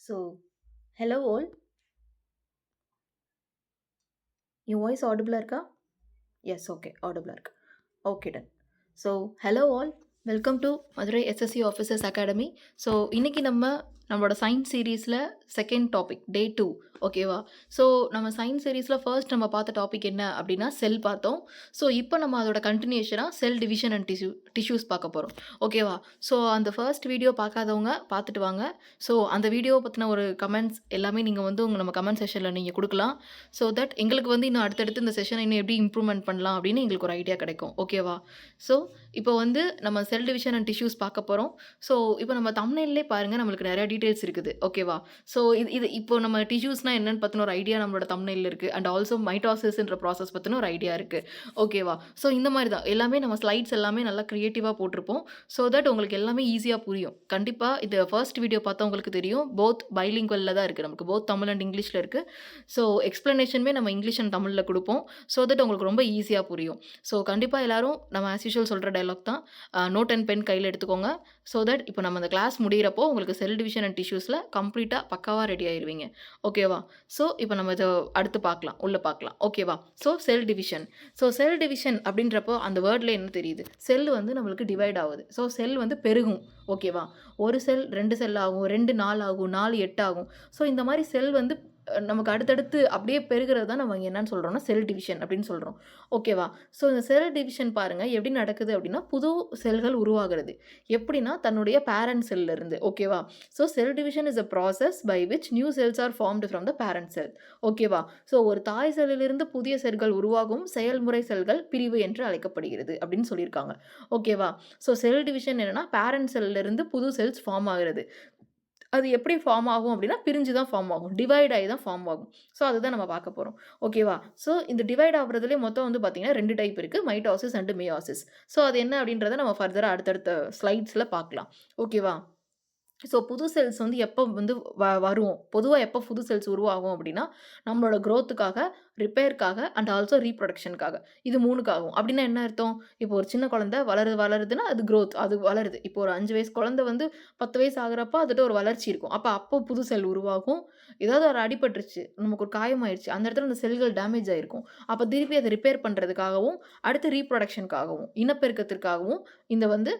So, hello all. Your voice audible இருக்கா? Yes, okay, audible இருக்கு. Okay, done. So, hello all. Welcome to Madurai SSC officers academy. So இன்றைக்கி நம்மளோட science சீரீஸில் second topic டே 2. ஓகேவா? So நம்ம science சீரீஸில் first நம்ம பார்த்த டாபிக் என்ன அப்படின்னா செல் பார்த்தோம். ஸோ இப்போ நம்ம அதோட கண்டினியூஷனாக செல் டிவிஷன் அண்ட் டிஷ்யூஸ் பார்க்க போகிறோம். ஓகேவா? ஸோ அந்த ஃபர்ஸ்ட் வீடியோ பார்க்காதவங்க பார்த்துட்டு வாங்க. ஸோ அந்த வீடியோவை பற்றின ஒரு கமெண்ட்ஸ் எல்லாமே நீங்கள் நம்ம கமெண்ட் செஷனில் நீங்கள் கொடுக்கலாம். ஸோ தட் எங்களுக்கு இன்னும் அடுத்தடுத்து இந்த செஷனை இன்னும் எப்படி இம்ப்ரூவ்மெண்ட் பண்ணலாம் அப்படின்னு எங்களுக்கு ஒரு ஐடியா கிடைக்கும். ஓகேவா? ஸோ இப்போ நம்ம செல் டிவிஷன் அண்ட் டிஷ்யூஸ் பார்க்க போகிறோம். ஸோ இப்போ நம்ம தம்ப்நெயிலே பாருங்கள், நம்மளுக்கு நிறையா டீட்டெயில்ஸ் இருக்குது. ஓகேவா? ஸோ இது இப்போ நம்ம டிஷ்யூஸ்னால் என்னென்னு பற்றின ஒரு ஐடியா நம்மளோட தம்ப்நெயிலில் இருக்குது. அண்ட் ஆல்சோ மைட்டாசிஸ்ன்ற ப்ராசஸ் பற்றின ஒரு ஐடியா இருக்குது. ஓகேவா? ஸோ இந்த மாதிரி தான் எல்லாமே நம்ம ஸ்லைட்ஸ் எல்லாமே நல்லா க்ரியேட்டிவாக போட்டிருப்போம். ஸோ தட் உங்களுக்கு எல்லாமே ஈஸியாக புரியும். கண்டிப்பாக இது ஃபர்ஸ்ட் வீடியோ பார்த்தவங்களுக்கு தெரியும், போத் பைலிங்குவலில் தான் இருக்குது. நமக்கு போத் தமிழ் அண்ட் இங்கிலீஷில் இருக்குது. ஸோ எக்ஸ்ப்ளனேஷனுமே நம்ம இங்கிலீஷ் அண்ட் தமிழில் கொடுப்போம். ஸோ தட் உங்களுக்கு ரொம்ப ஈஸியாக புரியும். ஸோ கண்டிப்பாக எல்லோரும் நம்ம ஆஸ் யூஷுவல் சொல்கிற டைலாக் தான், நோட் அண்ட் பென் கையில் எடுத்துக்கோங்க. ஸோ தட் இப்போ நம்ம அந்த கிளாஸ் முடிகிறப்போ உங்களுக்கு செல் டிவிஷன் அண்ட் டிஷ்யூஸில் கம்ப்ளீட்டாக பக்காவாக ரெடி ஆயிடுவீங்க. ஓகேவா? ஸோ இப்போ நம்ம இதை அடுத்து பார்க்கலாம், உள்ளே பார்க்கலாம். ஓகேவா? So cell division. So cell division அப்படின்றப்போ அந்த வேர்டில் என்ன தெரியுது? செல் நம்மளுக்கு டிவைட் ஆகுது. ஸோ செல் பெருகும். ஓகேவா? ஒரு செல் 2 செல் ஆகும், 2 4 ஆகும், 4 8 ஆகும். ஸோ இந்த மாதிரி செல் நமக்கு அடுத்தடுத்து அப்படியே பெருகிறது தான் நம்ம என்னன்னு சொல்கிறோம்னா செல் டிவிஷன் அப்படின்னு சொல்கிறோம். ஓகேவா? ஸோ இந்த செல் டிவிஷன் பாருங்கள் எப்படி நடக்குது அப்படின்னா, புது செல்கள் உருவாகிறது. எப்படின்னா தன்னுடைய பேரண்ட் செல்லிருந்து. ஓகேவா? So cell division is a process by which new cells are formed from the parent cell. ஓகேவா? ஸோ ஒரு தாய் செல்லிலிருந்து புதிய செல்கள் உருவாகும் செயல்முறை செல்கள் பிரிவு என்று அழைக்கப்படுகிறது அப்படின்னு சொல்லியிருக்காங்க. ஓகேவா? ஸோ செல் டிவிஷன் என்னென்னா பேரண்ட் செல்லிருந்து புது செல்ஸ் ஃபார்ம் ஆகிறது. அது எப்படி ஃபார்ம் ஆகும் அப்படின்னா பிரிஞ்சு தான் ஃபார்ம் ஆகும், டிவைட் ஆகி தான் ஃபார்ம் ஆகும். ஸோ அதுதான் நம்ம பார்க்க போகிறோம். ஓகேவா? ஸோ இந்த டிவைட் ஆகுறதுலேயே மொத்தம் பார்த்தீங்கன்னா 2 டைப் இருக்குது, மைட்டாசிஸ் அண்ட் மியாசிஸ். ஸோ அது என்ன அப்படின்றத நம்ம ஃபர்தராக அடுத்தடுத்த ஸ்லைட்ஸில் பார்க்கலாம். ஓகேவா? ஸோ புது செல்ஸ் எப்போ வரும், பொதுவாக எப்போ புது செல்ஸ் உருவாகும் அப்படின்னா நம்மளோட க்ரோத்துக்காக, ரிப்பேருக்காக அண்ட் ஆல்சோ ரீப்ரொடக்ஷனுக்காக. இது 3க்காகும். அப்படின்னா என்ன அர்த்தம்? இப்போ ஒரு சின்ன குழந்தை வளருதுன்னா அது க்ரோத், அது வளருது. இப்போ ஒரு 5 வயசு குழந்தை 10 வயசு ஆகிறப்ப அதுகிட்ட ஒரு வளர்ச்சி இருக்கும். அப்போ புது செல் உருவாகும். ஏதாவது ஒரு அடிபட்டுருச்சு, நமக்கு ஒரு காயமாயிடுச்சு, அந்த இடத்துல அந்த செல்கள் டேமேஜ் ஆகிருக்கும். அப்போ திருப்பி அதை ரிப்பேர் பண்ணுறதுக்காகவும் அடுத்து ரீப்ரொடக்ஷனுக்காகவும் இனப்பெருக்கத்திற்காகவும் இந்த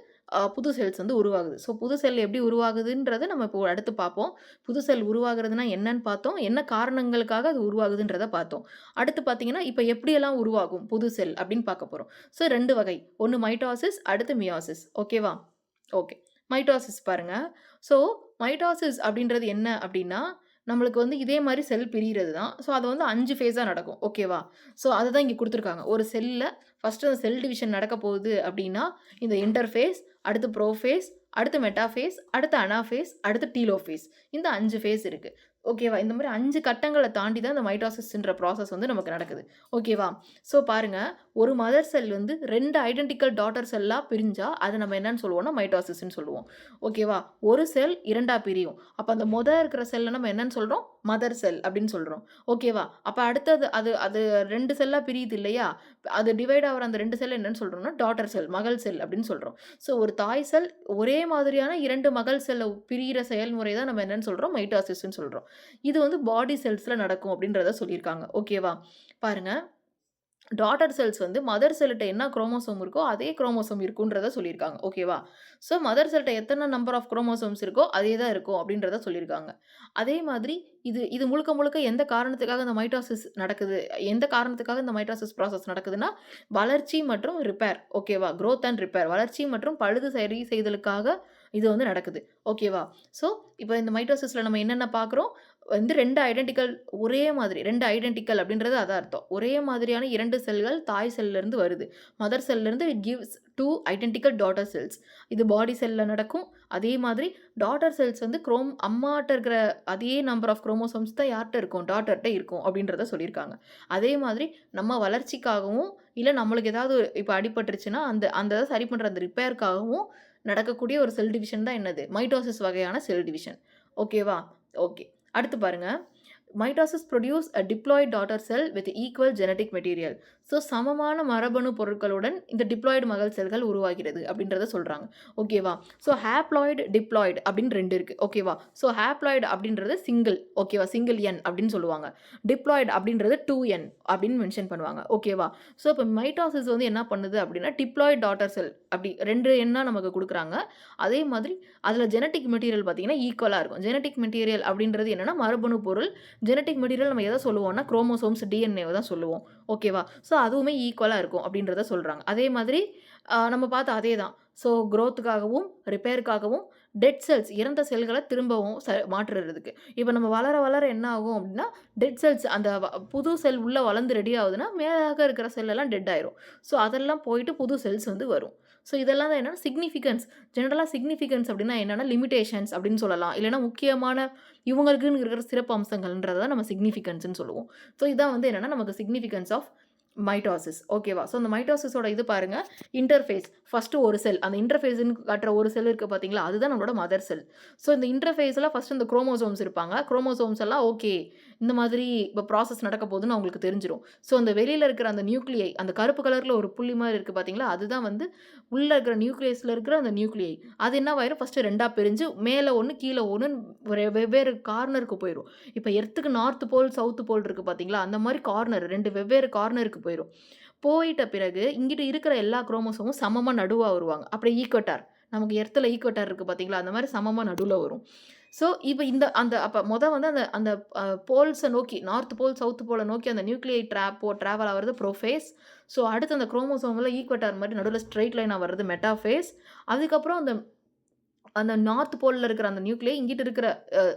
புது செல்ஸ் உருவாகுது. ஸோ புது செல் எப்படி உருவாகுதுன்றதை நம்ம இப்போ அடுத்து பார்ப்போம். புது செல் உருவாகுறதுனா என்னன்னு பார்த்தோம், என்ன காரணங்களுக்காக அது உருவாகுதுன்றதை பார்த்தோம். அடுத்து பார்த்தீங்கன்னா இப்போ எப்படியெல்லாம் உருவாகும் புது செல் அப்படின்னு பார்க்க போகிறோம். ஸோ 2 வகை, ஒன்று மைட்டாசிஸ், அடுத்து மியாசிஸ். ஓகேவா? ஓகே, மைட்டாசிஸ் பாருங்க. ஸோ மைட்டாசிஸ் அப்படின்றது என்ன அப்படின்னா, நம்மளுக்கு இதே மாதிரி செல் பிரிகிறது தான். ஸோ அது 5 ஃபேஸாக நடக்கும். ஓகேவா? ஸோ அதை தான் இங்கே கொடுத்துருக்காங்க. ஒரு செல்லில் ஃபஸ்ட்டு அந்த செல் டிவிஷன் நடக்க போகுது அப்படின்னா இந்த இன்டர்ஃபேஸ், அடுத்து ப்ரோஃபேஸ், அடுத்து மெட்டாஃபேஸ், அடுத்து அனாஃபேஸ், அடுத்து டீலோஃபேஸ். இந்த 5 ஃபேஸ் இருக்குது. ஓகேவா? இந்த மாதிரி 5 கட்டங்களை தாண்டி தான் இந்த மைட்டாசிஸ்ன்ற ப்ராசஸ் நமக்கு நடக்குது. ஓகேவா? ஸோ பாருங்கள், ஒரு மதர் செல் 2 ஐடென்டிக்கல் டாட்டர் செல்லாக பிரிஞ்சால் அதை நம்ம என்னன்னு சொல்லுவோம்னா மைட்டாசிஸ்ன்னு சொல்லுவோம். ஓகேவா? ஒரு செல் 2ஆக பிரியும். அப்போ அந்த இருக்கிற செல்லை நம்ம என்னன்னு சொல்கிறோம்? மதர் செல் அப்படின்னு சொல்கிறோம். ஓகேவா? அப்போ அடுத்தது அது அது 2 செல்லாக பிரியுது இல்லையா? அது டிவைட் ஆகிற அந்த 2 செல் என்னன்னு சொல்கிறோம்னா டாட்டர் செல், மகள் செல் அப்படின்னு சொல்கிறோம். ஸோ ஒரு தாய் செல் ஒரே மாதிரியான 2 மகள் செல்லை பிரிகிற செயல்முறை தான் நம்ம என்னன்னு சொல்கிறோம்? மைட்டாசிஸ்ன்னு சொல்கிறோம். இது பாடி செல்ஸில் நடக்கும் அப்படின்றத சொல்லியிருக்காங்க. ஓகேவா? பாருங்கள், டாட்டர் செல்ஸ் மதர் செல்கிட்ட என்ன குரோமோசோம் இருக்கோ அதே குரோமோசோம் இருக்குன்றத சொல்லியிருக்காங்க. ஓகேவா? ஸோ மதர் செல்கிட்ட எத்தனை நம்பர் ஆஃப் குரோமோசோம்ஸ் இருக்கோ அதே தான் இருக்கும் அப்படின்றத சொல்லியிருக்காங்க. அதே மாதிரி இது முழுக்க முழுக்க எந்த காரணத்துக்காக இந்த மைட்டாசிஸ் நடக்குது, எந்த காரணத்துக்காக இந்த மைட்டாசிஸ் ப்ராசஸ் நடக்குதுன்னா வளர்ச்சி மற்றும் ரிப்பேர். ஓகேவா? க்ரோத் அண்ட் ரிப்பேர், வளர்ச்சி மற்றும் பழுது சரி செய்தலுக்காக இது நடக்குது. ஓகேவா? ஸோ இப்போ இந்த மைட்டாசிஸில் நம்ம என்னென்ன பார்க்குறோம்? 2 ஐடென்டிக்கல், ஒரே மாதிரி 2 ஐடென்டிக்கல் அப்படின்றது அதான் அர்த்தம். ஒரே மாதிரியான 2 செல்கள் தாய் செல்லிருந்து வருது. மதர் செல்லிருந்து it gives 2 identical daughter cells. இது பாடி செல்லில் நடக்கும். அதே மாதிரி டாட்டர் செல்ஸ் அம்மாட்ட இருக்கிற அதே நம்பர் ஆஃப் குரோமோசோம்ஸ் தான் யார்கிட்ட இருக்கும்? டாட்டர்கிட்ட இருக்கும் அப்படின்றத சொல்லியிருக்காங்க. அதே மாதிரி நம்ம வளர்ச்சிக்காகவும் இல்லை நம்மளுக்கு ஏதாவது இப்போ அடிபட்டுருச்சுன்னா அந்த அந்த சரி பண்ணுற அந்த ரிப்பேருக்காகவும் நடக்கக்கூடிய ஒரு செல் டிவிஷன் தான் என்னது? மைட்டாசிஸ் வகையான செல் டிவிஷன். ஓகேவா? ஓகே, அடுத்து பாருங்க. Mitosis produce a diploid daughter sell with equal genetic material. So சமமான மரபணு பொருட்களுடன் இந்த டிப்ளாய்டு மகள் செல்கள் உருவாகிறது அப்படின்றத சொல்கிறாங்க. ஓகேவா? ஸோ ஹேப்ளாய்டு டிப்ளாய்டு அப்படின்னு 2 இருக்குது. ஓகேவா? ஸோ ஹேப்ளாய்டு அப்படின்றது சிங்கிள். ஓகேவா? சிங்கிள் என் அப்படின்னு சொல்லுவாங்க. டிப்ளாய்டு அப்படின்றது 2n அப்படின்னு மென்ஷன் பண்ணுவாங்க. ஓகேவா? ஸோ இப்போ மைட்டோசிஸ் வந்து என்ன பண்ணுது அப்படின்னா டிப்ளாய்டு டாட்டர் செல் அப்படி 2 எண்ணா நமக்கு கொடுக்குறாங்க. அதே மாதிரி அதில் ஜெனட்டிக் மெட்டீரியல் பார்த்தீங்கன்னா ஈக்குவலாக இருக்கும். ஜெனட்டிக் மெட்டீரியல் அப்படின்றது என்னன்னா மரபணு பொருள். ஜெனட்டிக் மெட்டீரியல் நம்ம எதை சொல்லுவோம்னா குரோமோசோம்ஸ் டிஎன்ஏவை தான் சொல்லுவோம். ஓகேவா? ஸோ அதுவுமே ஈக்குவலாக இருக்கும் அப்படின்றத சொல்கிறாங்க. அதே மாதிரி நம்ம பார்த்த அதே தான். ஸோ குரோத்துக்காகவும் ரிப்பேருக்காகவும் டெட் செல்ஸ் இறந்த செல்களை திரும்பவும் மாற்றுறதுக்கு. இப்போ நம்ம வளர வளர என்ன ஆகும் அப்படின்னா டெட் செல்ஸ் அந்த புது செல் உள்ளே வளர்ந்து ரெடி ஆகுதுன்னா மேலாக இருக்கிற செல்லெல்லாம் டெட் ஆயிரும். ஸோ அதெல்லாம் போயிட்டு புது செல்ஸ் வந்து வரும். ஸோ இதெல்லாம் தான் என்னன்னா சிக்னிஃபிகன்ஸ். ஜெனரலாக சிக்னிஃபிகன்ஸ் அப்படின்னா என்னன்னா லிமிடேஷன்ஸ் அப்படின்னு சொல்லலாம். இல்லைன்னா முக்கியமான இவங்களுக்குன்னு இருக்கிற சிறப்பு அம்சங்கள்ன்றதை தான் நம்ம சிக்னிஃபிகன்ஸ்ன்னு சொல்லுவோம். ஸோ இதான் வந்து என்னன்னா நமக்கு சிக்னிஃபிகன்ஸ் ஆஃப் மைட்டோசிஸ். ஓகேவா? ஸோ அந்த மைட்டோசிஸோட இது பாருங்க. இன்டர்ஃபேஸ் ஃபர்ஸ்ட்டு ஒரு செல். அந்த இன்டர்ஃபேஸ்ன்னு காட்டுற ஒரு செல் இருக்கு பார்த்தீங்களா? அதுதான் நம்மளோட மதர் செல். ஸோ இந்த இன்டர்ஃபேஸில் ஃபர்ஸ்ட் இந்த குரோமோசோம்ஸ் இருப்பாங்க. குரோமோசோம்ஸ் எல்லாம் ஓகே. இந்த மாதிரி இப்போ ப்ராசஸ் நடக்க போகுதுன்னு அவங்களுக்கு தெரிஞ்சிரும். ஸோ அந்த வெளியில இருக்கிற அந்த நியூக்ளியை அந்த கருப்பு கலர்ல ஒரு புள்ளி மாதிரி இருக்கு பார்த்தீங்களா? அதுதான் வந்து உள்ள இருக்கிற நியூக்ளியஸ்ல இருக்கிற அந்த நியூக்ளியை. அது என்னவாயிரும் ஃபர்ஸ்ட் 2ஆ பிரிஞ்சு மேலே ஒண்ணு கீழே ஒண்ணுன்னு வெவ்வேறு கார்னருக்கு போயிரும். இப்போ எர்த்துக்கு நார்த் போல், சவுத் போல் இருக்கு பார்த்தீங்களா? அந்த மாதிரி கார்னர் 2 வெவ்வேறு கார்னருக்கு போயிரும். போயிட்ட பிறகு இங்கிட்டு இருக்கிற எல்லா குரோமோசோமும் சமமா நடுவா வருவாங்க. அப்படியே ஈக்வட்டார். நமக்கு எர்த்ல ஈக்வட்டார் இருக்கு பார்த்தீங்களா? அந்த மாதிரி சமமா நடுவுல வரும். ஸோ இப்போ இந்த அந்த அப்ப வந்து அந்த அந்த போல்ஸ நோக்கி நார்த் போல், சவுத் போல நோக்கி அந்த நியூக்ளியை ட்ராவல் ஆவறது ப்ரோஃபேஸ். ஸோ அடுத்து அந்த குரோமோசோம்ல ஈக்வட்டார் மாரி நடுவுல ஸ்ட்ரெய்ட் லைனா வர்றது மெட்டாஃபேஸ். அதுக்கப்புறம் அந்த அந்த நார்த் போல்ல இருக்கிற அந்த நியூக்ளியை இங்கிட்டு இருக்கிற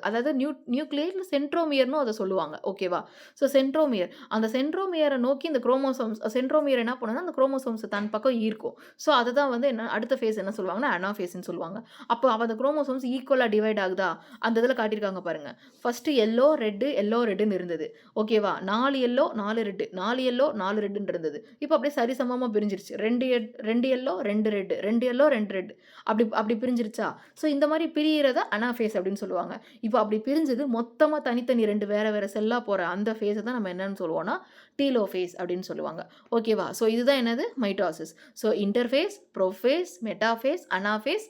அதாவது நியூக்ளியர் சென்ட்ரோமியர்னும் அத சொல்லுவாங்க. ஓகேவா? So centromere. அந்த சென்ட்ரோமியரை நோக்கி இந்த குரோமோசோம்ஸ் சென்ட்ரோமியர் என்ன பண்ணும்னா, அந்த குரோமோசோம்ஸ தன் பக்கம் ஈர்க்கும். ஸோ அதுதான் வந்து என்ன அடுத்த ஃபேஸ் என்ன சொல்லுவாங்கன்னா, அனாஃபேஸ்ன்னு சொல்லுவாங்க. அப்போ அந்த குரோமோசோம்ஸ் ஈக்குவலா டிவைட் ஆகுதா? அந்த இதில காட்டியிருக்காங்க பாருங்க. ஃபர்ஸ்ட்டு எல்லோ ரெட்டுன்னு இருந்தது. ஓகேவா? 4 எல்லோ, 4 ரெட். 4 எல்லோ, 4 ரெட்ன்னு இருந்தது. இப்போ அப்படியே சரிசமமா பிரிஞ்சிருச்சு. 2 எல்லோ, 2 ரெட். 2 yellow, 2 red. அப்படி அப்படி பிரிஞ்சிருச்சா? ஸோ இந்த மாதிரி பிரியறத அனாஃபேஸ் அப்படின்னு சொல்லுவாங்க. இப்போ அப்படி பிரிஞ்சது மொத்தமா தனித்தனி 2 வேற வேற செல்லா போற அந்த ஃபேஸ தான் நம்ம என்னன்னு சொல்லுவோம்னா, டீலோஃபேஸ் அப்படின்னு சொல்லுவாங்க. ஓகேவா? ஸோ இதுதான் என்னது? Mitosis. So interface, prophase, metaphase, anaphase,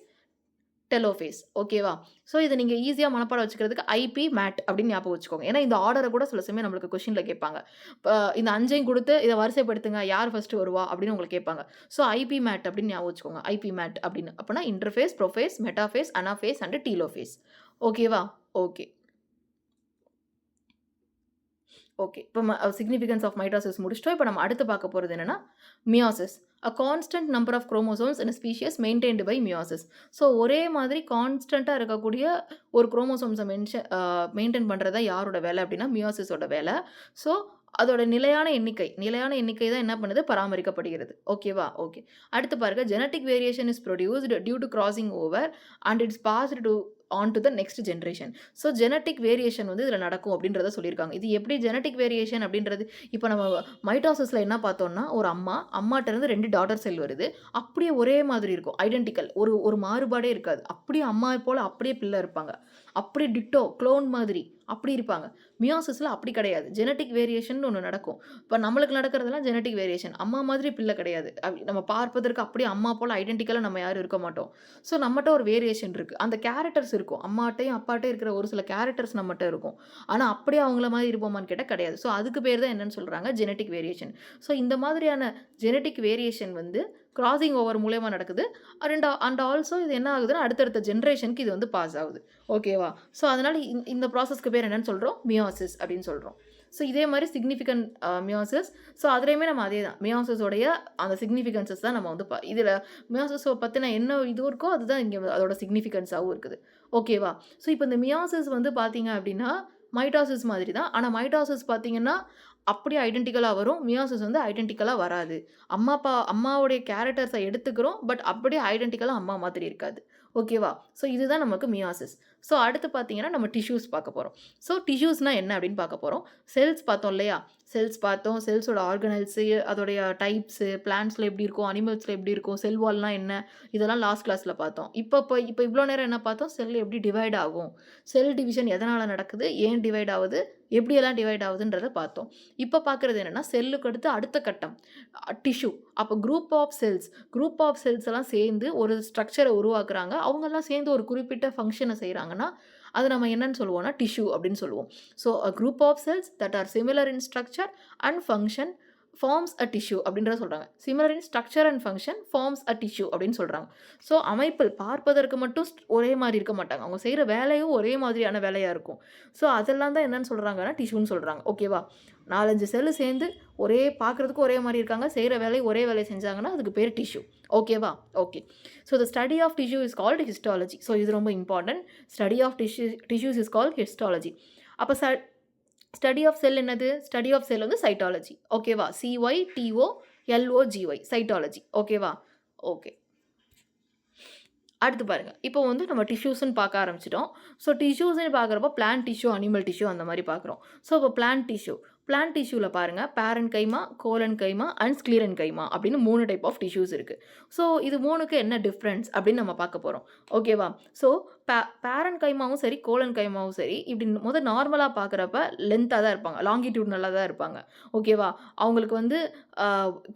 telophase. ஓகேவா? ஸோ இத நீங்க ஈஸியா மனப்பாடம் வச்சுக்கிறதுக்கு ஐபி, மேட் அப்படின்னு ஞாபகம் வச்சுக்கோங்க. ஏன்னா இந்த ஆர்டர கூட சில சமயம் நம்மளுக்கு கொஸ்டின்ல கேட்பாங்க. இந்த 5யும் குடுத்து இத வரிசைப்படுத்துங்க. யார் ஃபர்ஸ்ட் வருவா? அப்படின்னு உங்கள கேட்பாங்க. ஸோ ஐபி, மேட் அப்படின்னு ஞாபகம் வச்சுக்கோங்க. ஐபி, மேட் அப்படின்னு. அப்பன்னா interphase, prophase, metaphase, anaphase and telophase. ஓகேவா? ஓகே. ஓகே. இப்போ சிக்னிஃபிகன்ஸ் ஆஃப் மைட்டோசிஸ் முடிச்சுட்டோம். இப்போ நம்ம அடுத்து பார்க்க போறது என்னன்னா, meiosis. A constant number of chromosomes in a species maintained by meiosis. So ஒரே மாதிரி கான்ஸ்டன்ட்டா இருக்கக்கூடிய ஒரு குரோமோசோம்ஸ மெயின்டெயின் பண்றது தான் யாரோட வேலை அப்படின்னா, மியோசிஸோட வேலை. ஸோ அதோட நிலையான எண்ணிக்கை தான் என்ன பண்ணுது? பராமரிக்கப்படுகிறது. ஓகேவா? ஓகே. அடுத்து பாருங்க. Genetic variation is produced due to crossing over and it's passed on to the next generation. So genetic variation வந்து இதில நடக்கும் அப்படின்றத சொல்லியிருக்காங்க. இது எப்படி ஜெனடிக் வேரியேஷன் அப்படின்றது இப்போ நம்ம மைட்டோசிஸ்ல என்ன பார்த்தோம்னா, ஒரு அம்மாட்டருந்து 2 டாட்டர் செல் வருது. அப்படியே ஒரே மாதிரி இருக்கும். ஐடென்டிக்கல். ஒரு மாறுபாடே இருக்காது. அப்படியே அம்மா போல அப்படியே பிள்ளை இருப்பாங்க. அப்படியே டிட்டோ குளோன் மாதிரி அப்படி இருப்பாங்க. மியோசிஸ்ல அப்படி கிடையாது. ஜெனடிக் வேரியேஷன் ஒண்ணு நடக்கும். இப்ப நம்மளுக்கு நடக்கிறதெல்லாம் ஜெனடிக் வேரியேஷன். அம்மா மாதிரி பிள்ளை கிடையாது. நம்ம பார்ப்பதற்கு அப்படியே அம்மா போல ஐடென்டிக்கலா நம்ம யாரும் இருக்க மாட்டோம். ஸோ நம்மட்ட ஒரு வேரியேஷன் இருக்கு. அந்த கேரக்டர்ஸ் இருக்கும். அம்மாட்டயும் அப்பாட்டயும் இருக்கிற ஒரு சில கேரக்டர்ஸ் நம்மட்ட இருக்கும். ஆனா அப்படியே அவங்கள மாதிரி இருப்போமான்னு கேட்டா கிடையாது. ஸோ அதுக்கு பேர் தான் என்னன்னு சொல்றாங்க? Genetic variation. ஸோ இந்த மாதிரியான ஜெனடிக் வேரியேஷன் வந்து கிராசிங் ஓவர் மூலியமா நடக்குது. அண்ட் ஆல்சோ இது என்ன ஆகுதுன்னா, அடுத்தடுத்த ஜெனரேஷனுக்கு இது வந்து பாஸ் ஆகுது. ஓகேவா? ஸோ அதனால இந்த ப்ராசஸ்க்கு பேர் என்னன்னு சொல்றோம்? மியோசிஸ் அப்படின்னு சொல்றோம். ஸோ இதே மாதிரி சிக்னிஃபிகன்ட் மியோசிஸ். ஸோ அதுலயுமே நம்ம அதே தான். மியோசிஸோடைய அந்த சிக்னிஃபிகன்ஸஸ் தான் நம்ம வந்து இதில மியோசிஸ பத்தின என்ன இது இருக்கோ அதுதான் இங்க அதோட சிக்னிஃபிகன்ஸாவும் இருக்குது. ஓகேவா? ஸோ இப்போ இந்த மியோசிஸ் வந்து பார்த்தீங்க அப்படின்னா, மைட்டோசிஸ் மாதிரி தான். ஆனா மைட்டோசிஸ் பார்த்தீங்கன்னா, அப்படியே ஐடென்டிக்கலா வரும். மியோசிஸ் வந்து ஐடென்டிக்கலா வராது. அம்மாவுடைய கேரக்டர்ஸ எடுத்துக்கிறோம். பட் அப்படியே ஐடென்டிக்கலா அம்மா மாதிரி இருக்காது. ஓகேவா? ஸோ இதுதான் நமக்கு மியோசிஸ். ஸோ அடுத்து பார்த்தீங்கன்னா நம்ம டிஷ்யூஸ் பார்க்க போகிறோம். ஸோ டிஷ்யூஸ்னால் என்ன அப்படின்னு பார்க்க போகிறோம். செல்ஸ் பார்த்தோம் இல்லையா? செல்ஸ் பார்த்தோம். செல்ஸோட ஆர்கனல்ஸு, அதோடைய டைப்ஸு, பிளான்ட்ஸில் எப்படி இருக்கும், அனிமல்ஸில் எப்படி இருக்கும், செல் வால்னால் என்ன, இதெல்லாம் லாஸ்ட் கிளாஸில் பார்த்தோம். இப்போ இவ்வளோ நேரம் என்ன பார்த்தோம்? செல் எப்படி டிவைட் ஆகும், செல் டிவிஷன் எதனால் நடக்குது, ஏன் டிவைட் ஆகுது, எப்படியெல்லாம் டிவைட் ஆகுதுன்றதை பார்த்தோம். இப்போ பார்க்குறது என்னென்னா செல்லுக்கு அடுத்த கட்டம் டிஷ்யூ. அப்போ குரூப் ஆஃப் செல்ஸ் எல்லாம் சேர்ந்து ஒரு ஸ்ட்ரக்சரை உருவாக்குறாங்க. அவங்கெல்லாம் சேர்ந்து ஒரு குறிப்பிட்ட ஃபங்க்ஷனை செய்கிறாங்கன்னா அது நம்ம என்னன்னு சொல்லுவோம்னா டிஷ்யூ அப்படின்னு சொல்லுவோம். So a group of cells that are similar in structure and function forms a tissue அப்படின்றத சொல்கிறாங்க. Similar in structure and function forms a tissue அப்படின்னு சொல்கிறாங்க. ஸோ அமைப்பில் பார்ப்பதற்கு மட்டும் ஒரே மாதிரி இருக்க மாட்டாங்க. அவங்க செய்கிற வேலையும் ஒரே மாதிரியான வேலையாக இருக்கும். ஸோ அதெல்லாம் தான் என்னன்னு சொல்கிறாங்கன்னா டிஷ்யூன்னு சொல்கிறாங்க. ஓகேவா? 4-5 செல்லு சேர்ந்து பார்க்குறதுக்கு ஒரே மாதிரி இருக்காங்க, செய்கிற ஒரே வேலையை செஞ்சாங்கன்னா அதுக்கு பேர் டிஷ்யூ. ஓகேவா? Okay. So the study of tissue is called histology. ஸோ இது ரொம்ப important. Study of tissues is called histology. அப்போ ஸ்டடி ஆஃப் செல் என்னது? ஸ்டடி ஆஃப் செல் வந்து சைட்டாலஜி. ஓகேவா? CYTOLOGY cytology. ஓகேவா? ஓகே. அடுத்து பாருங்கள். இப்போ வந்து நம்ம டிஷ்யூஸ்ன்னு பார்க்க ஆரம்பிச்சிட்டோம். ஸோ டிஷ்யூஸ்ன்னு பார்க்குறப்போ பிளான்ட் டிஷ்யூ, அனிமல் டிஷ்யூ அந்த மாதிரி பார்க்குறோம். ஸோ இப்போ பிளான்ட் டிஷ்யூவில் பாருங்கள் பேரன் கைமா, கோலன் கைமா அண்ட் ஸ்க்ளீரன் கைமா அப்படின்னு 3 டைப் ஆஃப் டிஷ்யூஸ் இருக்குது. ஸோ இது 3க்கு என்ன டிஃப்ரென்ஸ் அப்படின்னு நம்ம பார்க்க போகிறோம். ஓகேவா? ஸோ பேரன் கைமாவும் சரி, கோலன் கைமாவும் சரி, இப்படி நார்மலாக பார்க்குறப்ப லென்த்தாக தான் இருப்பாங்க, லாங்கிடியூட்னலாக தான் இருப்பாங்க. ஓகேவா? அவங்களுக்கு வந்து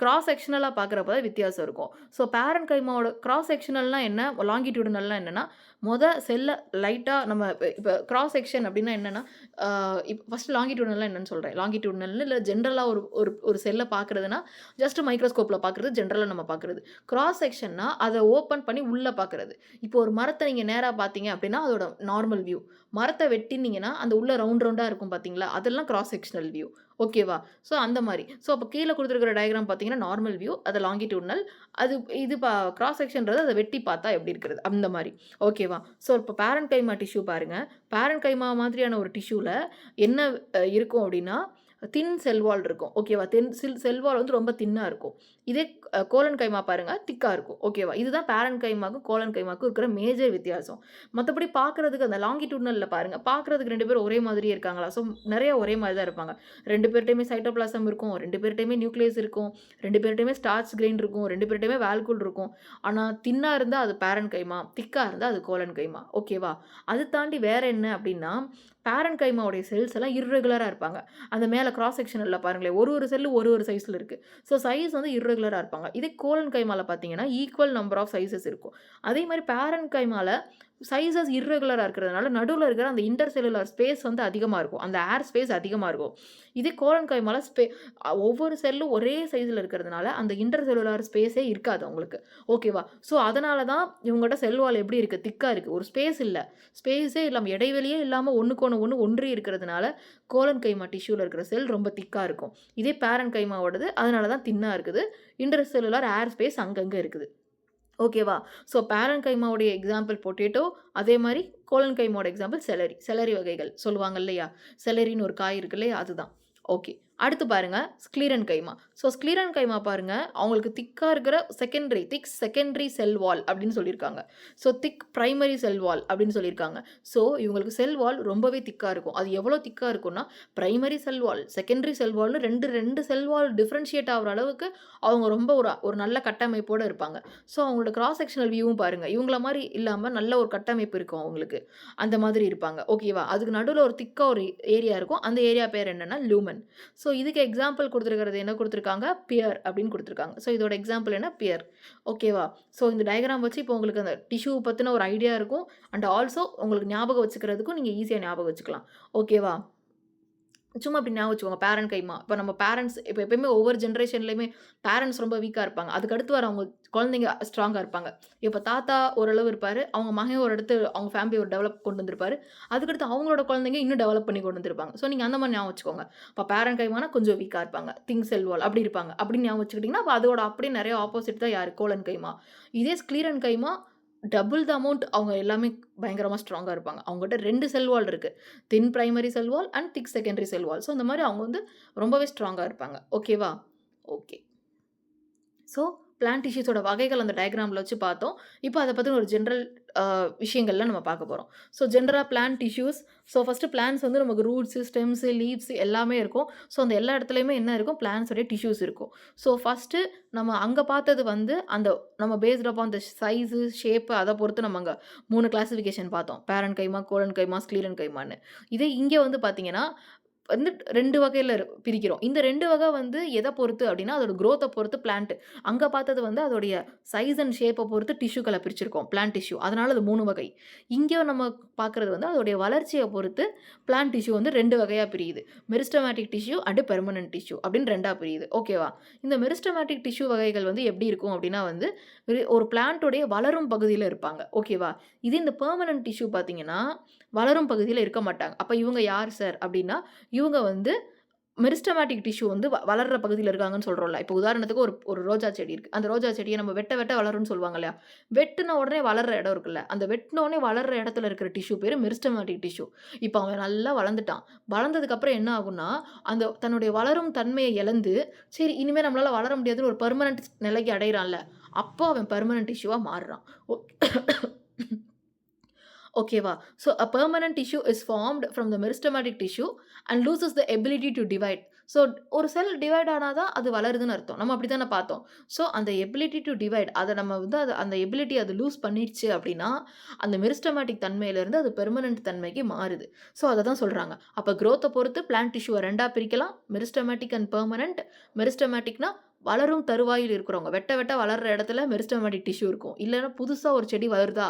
கிராஸ் செக்ஷனலாக பார்க்குறப்ப தான் வித்தியாசம் இருக்கும். ஸோ பேரன் கைமாவோட கிராஸ் செக்ஷனல்னால் என்ன, லாங்கிடியூட்னல்னால் என்னென்னா செல்லை லைட்டாக நம்ம இப்போ கிராஸ் செக்ஷன் அப்படின்னா என்னென்னா இப்போ ஃபஸ்ட்டு லாங்கிடியூட்னல்லாம் என்னென்னு சொல்கிறேன். லாங்கிடியூட்னல்னு இல்லை ஜென்ரலாக ஒரு செல்லை பார்க்குறதுனா ஜஸ்ட் மைக்ரோஸ்கோப்பில் பார்க்குறது ஜென்ரலாக நம்ம பார்க்குறது. கிராஸ் செக்ஷன்னா அதை ஓப்பன் பண்ணி உள்ளே பார்க்குறது. இப்போ ஒரு மரத்தை நீங்கள் நேராக பார்த்தீங்க அப்படின்னா அதோட நார்மல் வியூ. மரத்தை வெட்டினீங்கன்னா அந்த உள்ள ரவுண்டாக இருக்கும் பார்த்தீங்களா, அதெல்லாம் கிராஸ் செக்ஷனல் வியூ. ஓகேவா? ஸோ அந்த மாதிரி. ஸோ அப்போ கீழே கொடுத்துருக்கிற டயக்ராம் பார்த்தீங்கன்னா நார்மல் வியூ, அது லாங்கிடியூட்னல். இது கிராஸ் செக்ஷன்றது அதை வெட்டி பார்த்தா எப்படி இருக்கிறது அந்த மாதிரி. ஓகேவா? ஸோ இப்போ பேரன் கைமா டிஷ்யூ பாருங்கள். பேரன் கைமா மாதிரியான ஒரு டிஷ்யூவில் என்ன இருக்கும் அப்படின்னா தின் செல்வால் இருக்கும். ஓகேவா? செல்வால் வந்து ரொம்ப தின்னாக இருக்கும். இதே கோலன் கைமா பாருங்கள் திக்காக இருக்கும். ஓகேவா? இதுதான் பேரன் கைமாக்கும் கோலன் கைமாக்கும் இருக்கிற மேஜர் வித்தியாசம். மற்றபடி பார்க்குறதுக்கு அந்த லாங்கிடியூட்னலில் பாருங்கள், பார்க்குறதுக்கு 2 பேரும் ஒரே மாதிரியே இருக்காங்களா? ஸோ நிறைய ஒரே மாதிரி தான் இருப்பாங்க. 2 பேர்ட்டையுமே சைட்டோபிளாசம் இருக்கும், 2 பேர்ட்டையுமே நியூக்ளியஸ் இருக்கும், 2 பேர்ட்டையுமே ஸ்டார்ச் கிரெயின் இருக்கும், 2 பேர்ட்டையுமே வால்குல் இருக்கும். ஆனால் தின்னாக இருந்தால் அது பேரன் கைமா, திக்காக இருந்தால் அது கோலன் கைமா. ஓகேவா? அது தாண்டி வேறு என்ன அப்படின்னா பேரன் கைமாவுடைய செல்ஸ் எல்லாம் இர்ரெகுலராக இருப்பாங்க. அந்த மேலே கிராஸ் செக்ஷனில் பாருங்களேன், ஒரு செல்லு ஒரு சைஸில் இருக்குது. ஸோ சைஸ் வந்து இர்ரெகுலராக இருப்பாங்க. இதே கோலன் கைமாவில் பார்த்தீங்கன்னா ஈக்குவல் நம்பர் ஆஃப் சைஸஸ் இருக்கும். அதே மாதிரி பேரன் கைமாவில் சைஸஸ் இர்ரெகுலராக இருக்கிறதுனால நடுவில் இருக்கிற அந்த இன்டர்செல்லுலார் ஸ்பேஸ் வந்து அதிகமாக இருக்கும், அந்த ஏர் ஸ்பேஸ் அதிகமாக இருக்கும். இதே கோலன் கைமால ஒவ்வொரு செல்லும் ஒரே சைஸில் இருக்கிறதுனால அந்த இன்டர்செல்லுலார் ஸ்பேஸே இருக்காது அவங்களுக்கு. ஓகேவா? ஸோ அதனால தான் இவங்கள்ட்ட செல்வால் எப்படி இருக்குது, திக்காக இருக்குது. ஒரு ஸ்பேஸே இல்லாமல் இடைவெளியே இல்லாமல் ஒன்று ஒன்றி இருக்கிறதுனால கோலன் கைமா டிஷ்யூவில் இருக்கிற செல் ரொம்ப திக்காக இருக்கும். இதே பேரன் கைமாவோடது அதனால தான் தின்னாக இருக்குது, இன்டர்செல்லுலார் ஏர் ஸ்பேஸ் அங்கங்கே இருக்குது. ஓகேவா? ஸோ பேரன் கைமாவுடைய எக்ஸாம்பிள் பொட்டேட்டோ, அதே மாதிரி கோலன் கைமாவோட எக்ஸாம்பிள் செலரி வகைகள் சொல்லுவாங்க இல்லையா? செலரின்னு ஒரு காய் இருக்கு இல்லையா, அதுதான். ஓகே. அடுத்து பாருங்கள் ஸ்க்ளீரன் கைமா. ஸோ ஸ்க்ளீரன் கைமா பாருங்கள், அவங்களுக்கு திக்காக இருக்கிற திக் செகண்டரி செல் வால் அப்படின்னு சொல்லியிருக்காங்க. ஸோ திக் ப்ரைமரி செல் வால் அப்படின்னு சொல்லியிருக்காங்க. ஸோ இவங்களுக்கு செல் வால் ரொம்பவே திக்காக இருக்கும். அது எவ்வளோ திக்காக இருக்கும்னா ப்ரைமரி செல் வால், செகண்டரி செல் வால்னு ரெண்டு செல் வால் டிஃப்ரென்ஷியேட் ஆகிற அளவுக்கு அவங்க ரொம்ப ஒரு நல்ல கட்டமைப்போடு இருப்பாங்க. ஸோ அவங்களோட கிராஸ் செக்ஷனல் வியூவும் பாருங்கள், இவங்கள மாதிரி இல்லாமல் நல்ல ஒரு கட்டமைப்பு இருக்கும் அவங்களுக்கு, அந்த மாதிரி இருப்பாங்க. ஓகேவா? அதுக்கு நடுவில் ஒரு திக்காக ஒரு ஏரியா இருக்கும், அந்த ஏரியா பேர் என்னென்னா லூமன். ஸோ இதுக்கு எக்ஸாம்பிள் கொடுத்துருக்கிறது என்ன கொடுத்துருக்காங்க, பியர் அப்படின்னு கொடுத்துருக்காங்க. ஸோ இதோட எக்ஸாம்பிள் என்ன, பியர். ஓகேவா? ஸோ இந்த டயக்ராம் வச்சு இப்போ உங்களுக்கு அந்த டிஷ்யூ பற்றின ஒரு ஐடியா இருக்கும், அண்ட் ஆல்சோ உங்களுக்கு ஞாபகம் வச்சுக்கிறதுக்கும் நீங்கள் ஈஸியாக ஞாபகம் வச்சுக்கலாம். ஓகேவா? சும்மா அப்படி ஞாபகம் வச்சுக்கோங்க பேரண்ட் கைமா. இப்போ நம்ம பேரண்ட்ஸ் இப்போ எப்பயுமே ஒவ்வொரு ஜென்ரேஷன்லையுமே பேரண்ட்ஸ் ரொம்ப வீக்காக இருப்பாங்க, அதுக்கு அடுத்து வர அவங்க குழந்தைங்க ஸ்ட்ராங்காக இருப்பாங்க. இப்போ தாத்தா ஓரளவு இருப்பார், அவங்க மகன் ஒரு இடத்து அவங்க ஃபேமிலி ஒரு டெவலப் கொண்டு வந்திருப்பார், அதுக்கடுத்து அவங்களோட குழந்தைங்க இன்னும் டெவலப் பண்ணி கொண்டு வந்திருப்பாங்க. ஸோ நீங்கள் அந்த மாதிரி ஞாபகம் வச்சுக்கோங்க. இப்போ பேரண்ட் கைமானா கொஞ்சம் வீக்காக இருப்பாங்க, திங்க் செல்வால் அப்படி இருப்பாங்க அப்படின்னு ஞாபகம் வச்சுக்கிட்டிங்கன்னா அப்போ அதோட அப்படியே நிறைய ஆப்போசிட் தான் யார், கோலன் கைமா. இதே ஸ்க்ளீரன் கைமா டபுள் த அமௌண்ட் அவங்க எல்லாமே பயங்கரமாக ஸ்ட்ராங்காக இருப்பாங்க. அவங்ககிட்ட 2 செல் வால் இருக்குது, thin primary cell wall and thick secondary cell wall. So இந்த மாதிரி அவங்க வந்து ரொம்பவே ஸ்ட்ராங்காக இருப்பாங்க. ஓகேவா? ஓகே. ஸோ பிளான்ட் டிஷ்யூஸோட வகைகள் அந்த டயக்ராமில் வச்சு பார்த்தோம். இப்போ அதை பற்றின ஒரு ஜென்ரல் விஷயங்கள்லாம் நம்ம பார்க்க போகிறோம். ஸோ ஜென்ரலாக plant tissues. So first plants வந்து நமக்கு ரூட்ஸு, ஸ்டெம்ஸு, லீவ்ஸு எல்லாமே இருக்கும். ஸோ அந்த எல்லா இடத்துலையுமே என்ன இருக்கும், பிளான்ட்ஸோடைய டிஷ்யூஸ் இருக்கும். ஸோ ஃபஸ்ட்டு நம்ம அங்கே பார்த்தது வந்து அந்த நம்ம பேஸ்ட் அப்பான் அந்த சைஸு, ஷேப்பு அதை பொறுத்து நம்ம அங்கே 3 கிளாசிஃபிகேஷன் பார்த்தோம். பேரன் கைமா, கோலன் கைமா, ஸ்க்ளீரன் கைமான்னு. இதே இங்கே வந்து பார்த்தீங்கன்னா வந்து 2 வகையில பிரிக்கிறோம். இந்த 2 வகை வந்து எத பொறுத்து அப்டின்னா, அதோட குரோத்த பொறுத்து பிளான்ட். அங்க பார்த்தது வந்து அதோடைய சைஸ் அண்ட் ஷேப்ப பொறுத்து டிஷ்யூக்கள பிரிச்சிருக்கோம். Plant tissue. அதனால அது 3 வகை. இங்க நம்ம பார்க்குறது வந்து அதோடைய வளர்ச்சிய பொறுத்து பிளான்ட் டிஷ்யூ வந்து 2 வகையா பிரியுது. Meristematic tissue and permanent tissue அப்டின்னு 2ஆ பிரியுது. ஓகேவா? இந்த மெரிஸ்டமேட்டிக் டிஷ்யூ வகைகள் வந்து எப்டி இருக்கும் அப்டின்னா வந்து, ஒரு பிளான்ட்டோடைய வளரும் பகுதியில இருப்பாங்க. ஓகேவா? இது இந்த பெர்மனன்ட் டிஷ்யூ பார்த்தீங்கன்னா, வளரும் பகுதியில இருக்க மாட்டாங்க. அப்ப இவங்க யார் சார் அப்டின்னா, இவங்க வந்து மெரிஸ்டமேட்டிக் டிஷ்யூ வந்து வளர்ற பகுதியில இருக்காங்கன்னு சொல்றோம்ல. இப்போ உதாரணத்துக்கு ஒரு ஒரு ரோஜா செடி இருக்கு. அந்த ரோஜா செடிய நம்ம வெட்ட வெட்ட வளரும்னு சொல்லுவாங்க இல்லையா? வெட்டுன உடனே வளர்ற இடம் இருக்குல்ல. அந்த வெட்டுன உடனே வளர்ற இடத்துல இருக்கிற டிஷ்யூ பேரு மெரிஸ்டமேட்டிக் டிஷ்யூ. இப்போ அவன் நல்லா வளர்ந்துட்டான். வளர்ந்ததுக்கு அப்புறம் என்ன ஆகும்னா, அந்த தன்னுடைய வளரும் தன்மைய இழந்து, சரி இனிமே நம்மளால வளர முடியாதுன்னு ஒரு பெர்மனன்ட் நிலைக்கு அடையறான்ல. அப்போ அவன் பெர்மனன்ட் டிஷ்யூவா மாறுறான். ஓகேவா? So a permanent tissue is formed from the meristematic tissue and loses the ability to divide. So ஒரு செல் டிவைட் ஆனா தான் அது வளருதுன்னு அர்த்தம். நம்ம அப்படி தானே பார்த்தோம். ஸோ அந்த எபிலிட்டி டு டிவைட் அத நம்ம வந்து அந்த எபிலிட்டி அது லூஸ் பண்ணிருச்சு அப்படின்னா, அந்த மெரிஸ்டமேட்டிக் தன்மையிலிருந்து அது பெர்மனன்ட் தன்மைக்கு மாறுது. ஸோ அத தான் சொல்றாங்க. அப்ப குரோத்த பொறுத்து பிளான்ட் டிஷ்யூவ 2ஆ பிரிக்கலாம். Meristematic and permanent. மெரிஸ்டமேட்டிக்னா வளரும் தருவாயில் இருக்கிறவங்க. வெட்ட வெட்ட வளர்ற இடத்துல மெரிஸ்டமேட்டிக் டிஷ்யூ இருக்கும். இல்லன்னா புதுசா ஒரு செடி வருதா,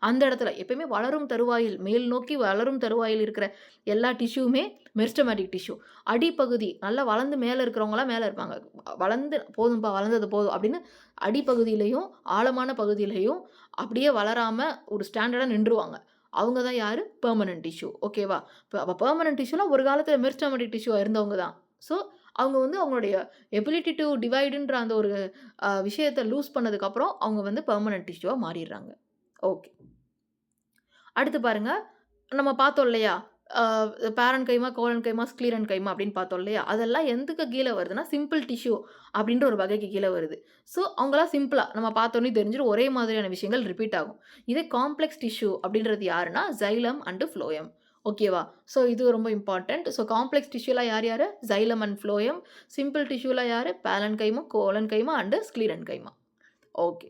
அந்த இடத்துல எப்பயுமே வளரும் தருவாயில் மேல் நோக்கி வளரும் தருவாயில் இருக்கிற எல்லா டிஷ்யூமே மெரிஸ்டமேட்டிக் டிஷ்யூ. அடிப்பகுதி நல்லா வளர்ந்து மேல இருக்கிறவங்கலாம் மேல இருப்பாங்க. வளர்ந்து போதும்பா வளர்ந்தது போதும் அப்படின்னு அடிப்பகுதியிலயும், ஆழமான பகுதியிலயும் அப்படியே வளராம ஒரு ஸ்டாண்டர்டா நின்றுவாங்க. அவங்க தான் யாரு? Permanent tissue. ஓகேவா? அப்ப பெர்மனன்ட் டிஷ்யூலாம் ஒரு காலத்துல மெரிஸ்டமேட்டிக் டிஷ்யூவா இருந்தவங்க தான். ஸோ அவங்க வந்து அவங்களுடைய எபிலிட்டி டூ டிவைடுன்ற அந்த ஒரு விஷயத்த லூஸ் பண்ணதுக்கப்புறம் அவங்க வந்து பெர்மனன்ட் டிஷ்யூவா மாறிடுறாங்க. ஓகே. அடுத்து பாருங்க, நம்ம பார்த்தோம் இல்லையா? அ பேரன் கைமா, கோலன் கைமா, ஸ்க்ளீரன் கைமா அப்படின்னு பார்த்தோம் இல்லையா? அதெல்லாம் எதுக்கு கீழ வருதுன்னா, சிம்பிள் டிஷ்யூ அப்படின்ற ஒரு வகைக்கு கீழ வருது. ஸோ அவங்கலாம் சிம்பிளா நம்ம பார்த்தோனே தெரிஞ்சிரும். ஒரே மாதிரியான விஷயங்கள் ரிப்பீட் ஆகும். இதே காம்ப்ளெக்ஸ் டிஷ்யூ அப்படின்றது யாருன்னா, சைலம் அண்ட் ஃப்ளோயம். ஓகேவா? ஸோ இது ரொம்ப இம்பார்ட்டன்ட். ஸோ காம்ப்ளெக்ஸ் டிஷ்யூல யார் யாரு? Xylem and phloem. சிம்பிள் டிஷ்யூல யாரு? Parenchyma, collenchyma and sclerenchyma. Okay.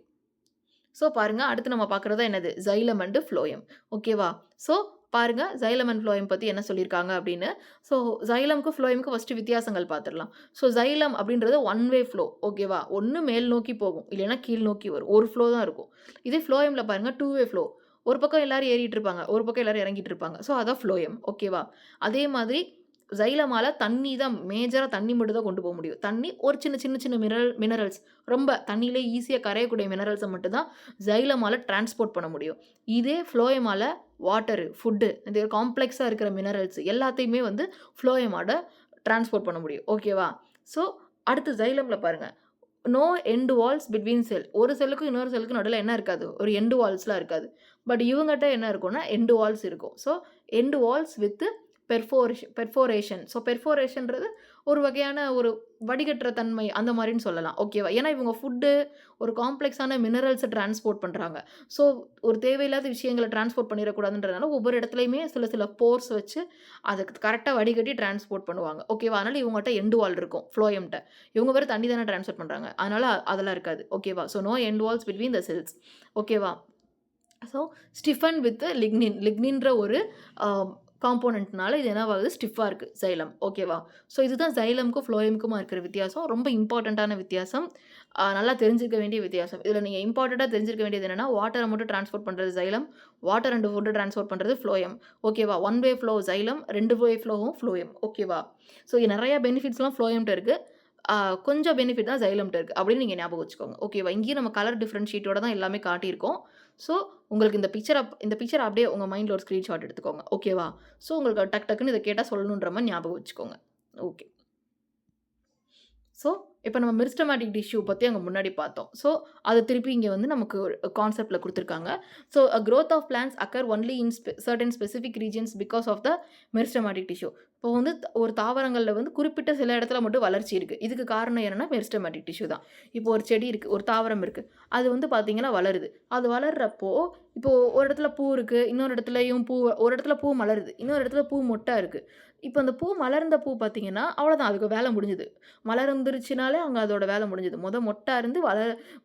So பாருங்க, அடுத்து நம்ம பார்க்குறது என்னது? Xylem and phloem. ஓகேவா? ஸோ பாருங்க, சைலம் அண்ட் ஃப்ளோயம் பத்தி என்ன சொல்லியிருக்காங்க அப்படின்னு. ஸோ சைலம்க்கும் ஃப்ளோயம்க்கும் ஃபர்ஸ்ட்டு வித்தியாசங்கள் பார்த்துரலாம். ஸோ சைலம் அப்படின்றது ஒன் வே ஃப்ளோ. ஓகேவா? ஒண்ணு மேல் நோக்கி போகும். இல்லைன்னா கீழ் நோக்கி வரும். ஒரு ஃப்ளோ தான் இருக்கும். இதே ஃப்ளோயம்ல பாருங்க 2 வே ஃப்ளோ. ஒரு பக்கம் எல்லாரும் ஏறிட்டு இருப்பாங்க. ஒரு பக்கம் எல்லாரும் இறங்கிட்டு இருப்பாங்க. ஸோ அதான் ஃப்ளோயம். ஓகேவா? அதே மாதிரி சைலமால தண்ணி தான் மேஜரா தண்ணி மட்டும் தான் கொண்டு போ முடியும். தண்ணி ஒரு சின்ன சின்ன சின்ன மினரல்ஸ் ரொம்ப தண்ணியிலே ஈஸியா கரையக்கூடிய மினரல்ஸ மட்டும் தான் சைலமால டிரான்ஸ்போர்ட் பண்ண முடியும். இதே ஃப்ளோயமால வாட்டரு, ஃபுட்டு இந்த காம்ப்ளெக்ஸா இருக்கிற மினரல்ஸ் எல்லாத்தையுமே வந்து ஃப்ளோயமால டிரான்ஸ்போர்ட் பண்ண முடியும். ஓகேவா? ஸோ அடுத்து சைலம்ல பாருங்க. நோ எண்ட் வால்ஸ் பிட்வீன் செல். ஒரு செல்லுக்கும் இன்னொரு செல்லுக்கும் நடுவுல என்ன இருக்காது? ஒரு எண்ட் வால்ஸ்லாம் இருக்காது. பட் இவங்கட்ட என்ன இருக்கும்னா, எண்ட் வால்ஸ் இருக்கும். So end walls with perforation. So பெர்ஃபோரேஷன்றது ஒரு வகையான ஒரு வடிகட்டுற தன்மை அந்த மாரின்னு சொல்லலாம். ஓகேவா? ஏன்னா இவங்க ஃபுட்டு ஒரு காம்ப்ளெக்ஸான மினரல்ஸ டிரான்ஸ்போர்ட் பண்றாங்க. ஸோ ஒரு தேவையில்லாத விஷயங்கள டிரான்ஸ்போர்ட் பண்ணிறக்கூடாதுன்றதுனால ஒவ்வொரு இடத்துலயுமே சில சில போர்ஸ் வச்சு அதுக்கு கரெக்ட்டா வடிகட்டி டிரான்ஸ்போர்ட் பண்ணுவாங்க. ஓகேவா? அதனால இவங்கட்ட எண்ட் வால் இருக்கும் ஃப்ளோயம்ட்ட. இவங்க வெறும் தண்ணி தானே டிரான்ஸ்போர்ட் பண்றாங்க. அதனால அதெல்லாம் இருக்காது. ஓகேவா? So no end walls between the cells. ஓகேவா? So stiffen with lignin. லிக்னின்ற ஒரு அ காம்போனன்ட்னால இது என்னவாகுது? ஸ்டிஃப்பா இருக்கு சைலம். ஓகேவா? ஸோ இதுதான் சைலம்க்கும், ஃப்ளோயம்க்குமா இருக்கிற வித்தியாசம். ரொம்ப இம்பார்ட்டன்ட்டான வித்தியாசம். நல்லா தெரிஞ்சுக்க வேண்டிய வித்தியாசம். இதில நீங்க இம்பார்ட்டன்ட்டா தெரிஞ்சிருக்க வேண்டியது என்னன்னா, வாட்டர மட்டும் டிரான்ஸ்போர்ட் பண்றது xylem. Water and food transport பண்றது ஃப்ளோயம். ஓகேவா? ஒன் வே ஃப்ளோ சைலம், 2 வே ஃப்ளோவும் ஃப்ளோயம். ஓகேவா? ஸோ நெறைய பெனிஃபிட்ஸ்லாம் ஃப்ளோயம்ட்ட இருக்கு. கொஞ்சம் பெனிஃபிட் தான் சைலம்ட்ட இருக்கு. அப்படின்னு நீங்க ஞாபகம் வச்சுக்கோங்க. ஓகேவா? இங்கேயும் நம்ம கலர் டிஃபரன்ஷியேட்டோட தான் எல்லாமே காட்டியிருக்கோம். ஸோ உங்களுக்கு இந்த பிக்சர அப்படியே உங்க மைண்ட்ல ஒரு ஸ்கிரீன்ஷாட் எடுத்துக்கோங்க. ஓகேவா? ஸோ உங்களுக்கு டக் டக்குன்னு இத கேட்டா சொல்லணுன்ற மாரி ஞாபகம் வச்சுக்கோங்க. ஓகே. ஸோ இப்ப நம்ம மெரிஸ்டமேட்டிக் டிஷ்யூ பத்தி அங்க முன்னாடி பார்த்தோம். ஸோ அத திருப்பி இங்க வந்து நமக்கு ஒரு கான்செப்ட்ல குடுத்துருக்காங்க. So growth of plants occur only in certain specific regions because of the meristematic tissue. இப்போ வந்து ஒரு தாவரங்கள்ல வந்து குறிப்பிட்ட சில இடத்துல மட்டும் வளர்ச்சி இருக்கு. இதுக்கு காரணம் என்னன்னா, மெரிஸ்டெமேட்டிக் டிஷ்யூ தான். இப்போ ஒரு செடி இருக்கு, ஒரு தாவரம் இருக்கு. அது வந்து பார்த்தீங்கன்னா வளருது. அது வளர்றப்போ, இப்போ ஒரு இடத்துல பூ இருக்கு, இன்னொரு இடத்துலயும் ஒரு இடத்துல பூ மலருது, இன்னொரு இடத்துல பூ மொட்டா இருக்கு. இப்போ அந்த பூ மலர்ந்த பூ பார்த்தீங்கன்னா, அவ்வளோதான் அதுக்கு வேலை முடிஞ்சுது. மலர்ந்துருச்சுனாலே அங்க அதோட வேலை முடிஞ்சுது. மொட்டா இருந்து